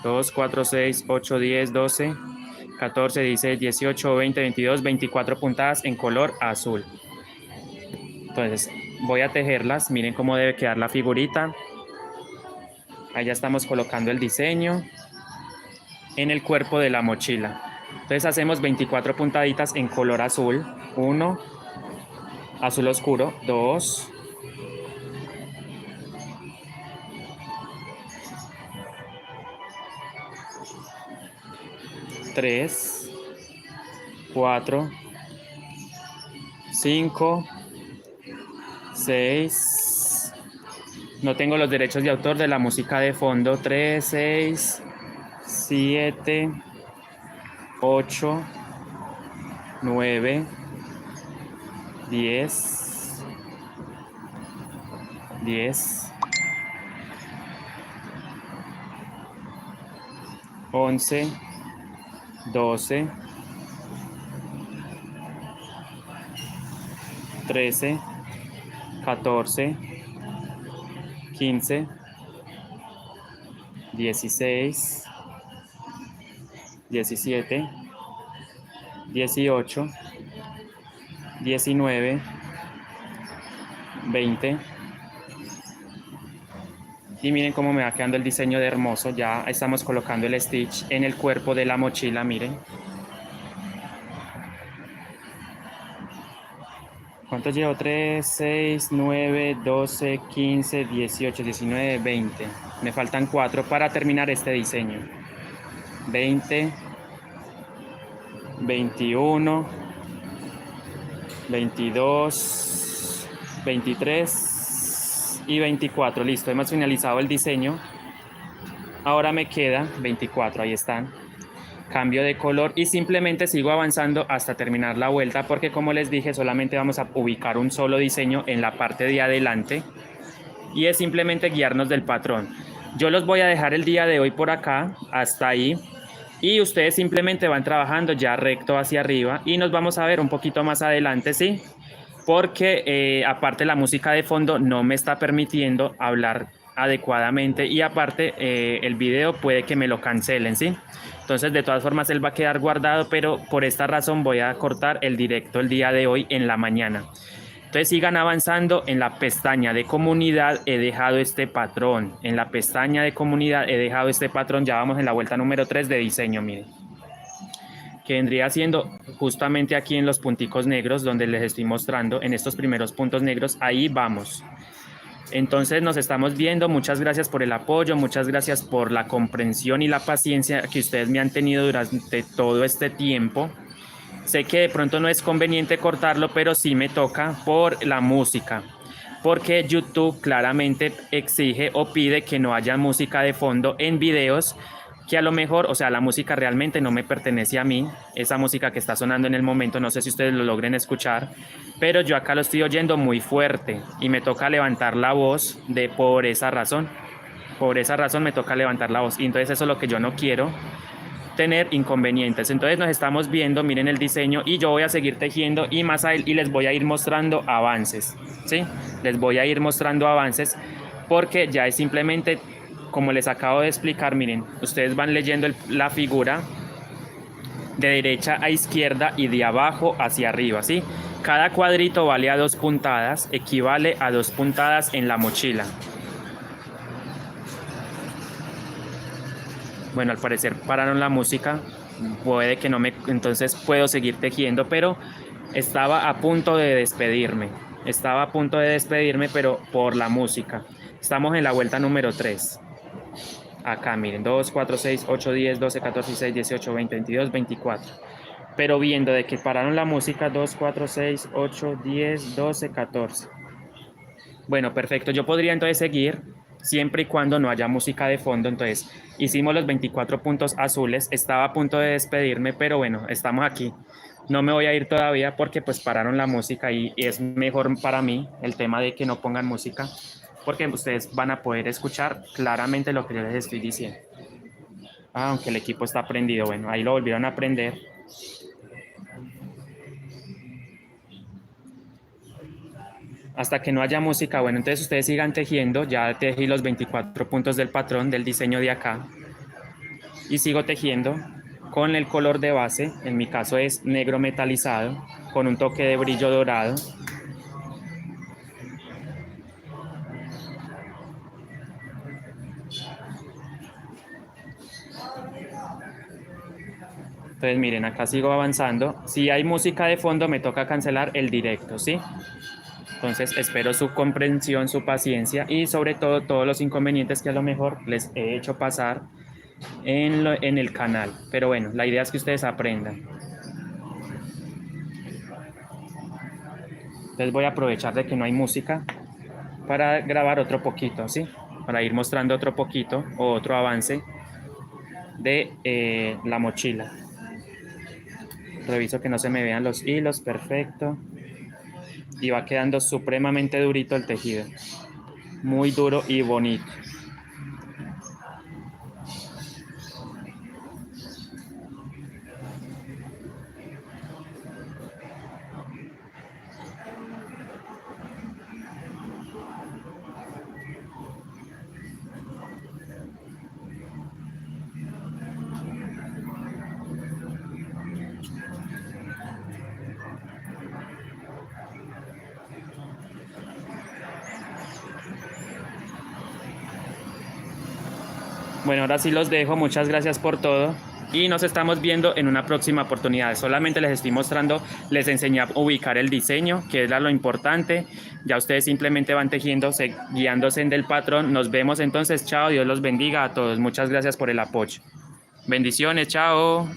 2, 4, 6, 8, 10, 12, 14, 16, 18, 20, 22, 24 puntadas en color azul. Entonces voy a tejerlas, miren cómo debe quedar la figurita. Ahí ya estamos colocando el diseño en el cuerpo de la mochila. Entonces hacemos 24 puntaditas en color azul. 1, azul oscuro, 2, 3, 4, 5, 6. No tengo los derechos de autor de la música de fondo. 3, 6, 7, 8, 9, 10, 10, 11, 12, 13, 14, 15, 16, 17, 18, 19, 20. Y miren cómo me va quedando el diseño de hermoso. Ya estamos colocando el stitch en el cuerpo de la mochila, miren. ¿Cuántos llevo? 3, 6, 9, 12, 15, 18, 19, 20. Me faltan 4 para terminar este diseño. 20, 21, 22, 23 y 24. Listo, hemos finalizado el diseño. Ahora me queda 24, ahí están. Cambio de color y simplemente sigo avanzando hasta terminar la vuelta porque, como les dije, solamente vamos a ubicar un solo diseño en la parte de adelante y es simplemente guiarnos del patrón. Yo los voy a dejar el día de hoy por acá, hasta ahí. Y ustedes simplemente van trabajando ya recto hacia arriba y nos vamos a ver un poquito más adelante, ¿sí? Porque aparte la música de fondo no me está permitiendo hablar adecuadamente y aparte el video puede que me lo cancelen, ¿sí? Entonces de todas formas él va a quedar guardado, pero por esta razón voy a cortar el directo el día de hoy en la mañana. Entonces sigan avanzando. En la pestaña de comunidad he dejado este patrón. En la pestaña de comunidad he dejado este patrón. Ya vamos en la vuelta número 3 de diseño, miren. Que vendría siendo justamente aquí en los punticos negros donde les estoy mostrando, en estos primeros puntos negros, ahí vamos. Entonces nos estamos viendo. Muchas gracias por el apoyo, muchas gracias por la comprensión y la paciencia que ustedes me han tenido durante todo este tiempo. Sé que de pronto no es conveniente cortarlo, pero sí me toca por la música. Porque YouTube claramente exige o pide que no haya música de fondo en videos que a lo mejor, o sea, la música realmente no me pertenece a mí. Esa música que está sonando en el momento, no sé si ustedes lo logren escuchar, pero yo acá lo estoy oyendo muy fuerte y me toca levantar la voz por esa razón. Por esa razón me toca levantar la voz y entonces eso es lo que yo no quiero, tener inconvenientes. Entonces nos estamos viendo, miren el diseño y yo voy a seguir tejiendo y más a él y les voy a ir mostrando avances, ¿sí? Les voy a ir mostrando avances porque ya es simplemente, como les acabo de explicar, miren, ustedes van leyendo la figura de derecha a izquierda y de abajo hacia arriba, ¿sí? Cada cuadrito vale a 2 puntadas, equivale a 2 puntadas en la mochila. Bueno, al parecer pararon la música, puede que no me, entonces puedo seguir tejiendo, pero estaba a punto de despedirme. Estaba a punto de despedirme, pero por la música. Estamos en la vuelta número 3. Acá, miren, 2, 4, 6, 8, 10, 12, 14, 16, 18, 20, 22, 24. Pero viendo de que pararon la música, 2, 4, 6, 8, 10, 12, 14. Bueno, perfecto. Yo podría entonces seguir siempre y cuando no haya música de fondo. Entonces, hicimos los 24 puntos azules. Estaba a punto de despedirme, pero bueno, estamos aquí. No me voy a ir todavía porque pues pararon la música y es mejor para mí el tema de que no pongan música porque ustedes van a poder escuchar claramente lo que yo les estoy diciendo. Aunque el equipo está prendido. Bueno, ahí lo volvieron a prender. Hasta que no haya música. Bueno, entonces ustedes sigan tejiendo. Ya tejí los 24 puntos del patrón del diseño de acá. Y sigo tejiendo con el color de base. En mi caso es negro metalizado, con un toque de brillo dorado. Entonces miren, acá sigo avanzando. Si hay música de fondo me toca cancelar el directo, ¿sí? Entonces espero su comprensión, su paciencia y sobre todo todos los inconvenientes que a lo mejor les he hecho pasar en el canal. Pero bueno, la idea es que ustedes aprendan. Entonces voy a aprovechar de que no hay música para grabar otro poquito, ¿sí? Para ir mostrando otro poquito o otro avance de la mochila. Reviso que no se me vean los hilos, perfecto. Y va quedando supremamente durito el tejido. Muy duro y bonito. Bueno, ahora sí los dejo. Muchas gracias por todo. Y nos estamos viendo en una próxima oportunidad. Solamente les estoy mostrando, les enseñé a ubicar el diseño, que es lo importante. Ya ustedes simplemente van tejiéndose, guiándose en del patrón. Nos vemos entonces. Chao. Dios los bendiga a todos. Muchas gracias por el apoyo. Bendiciones. Chao.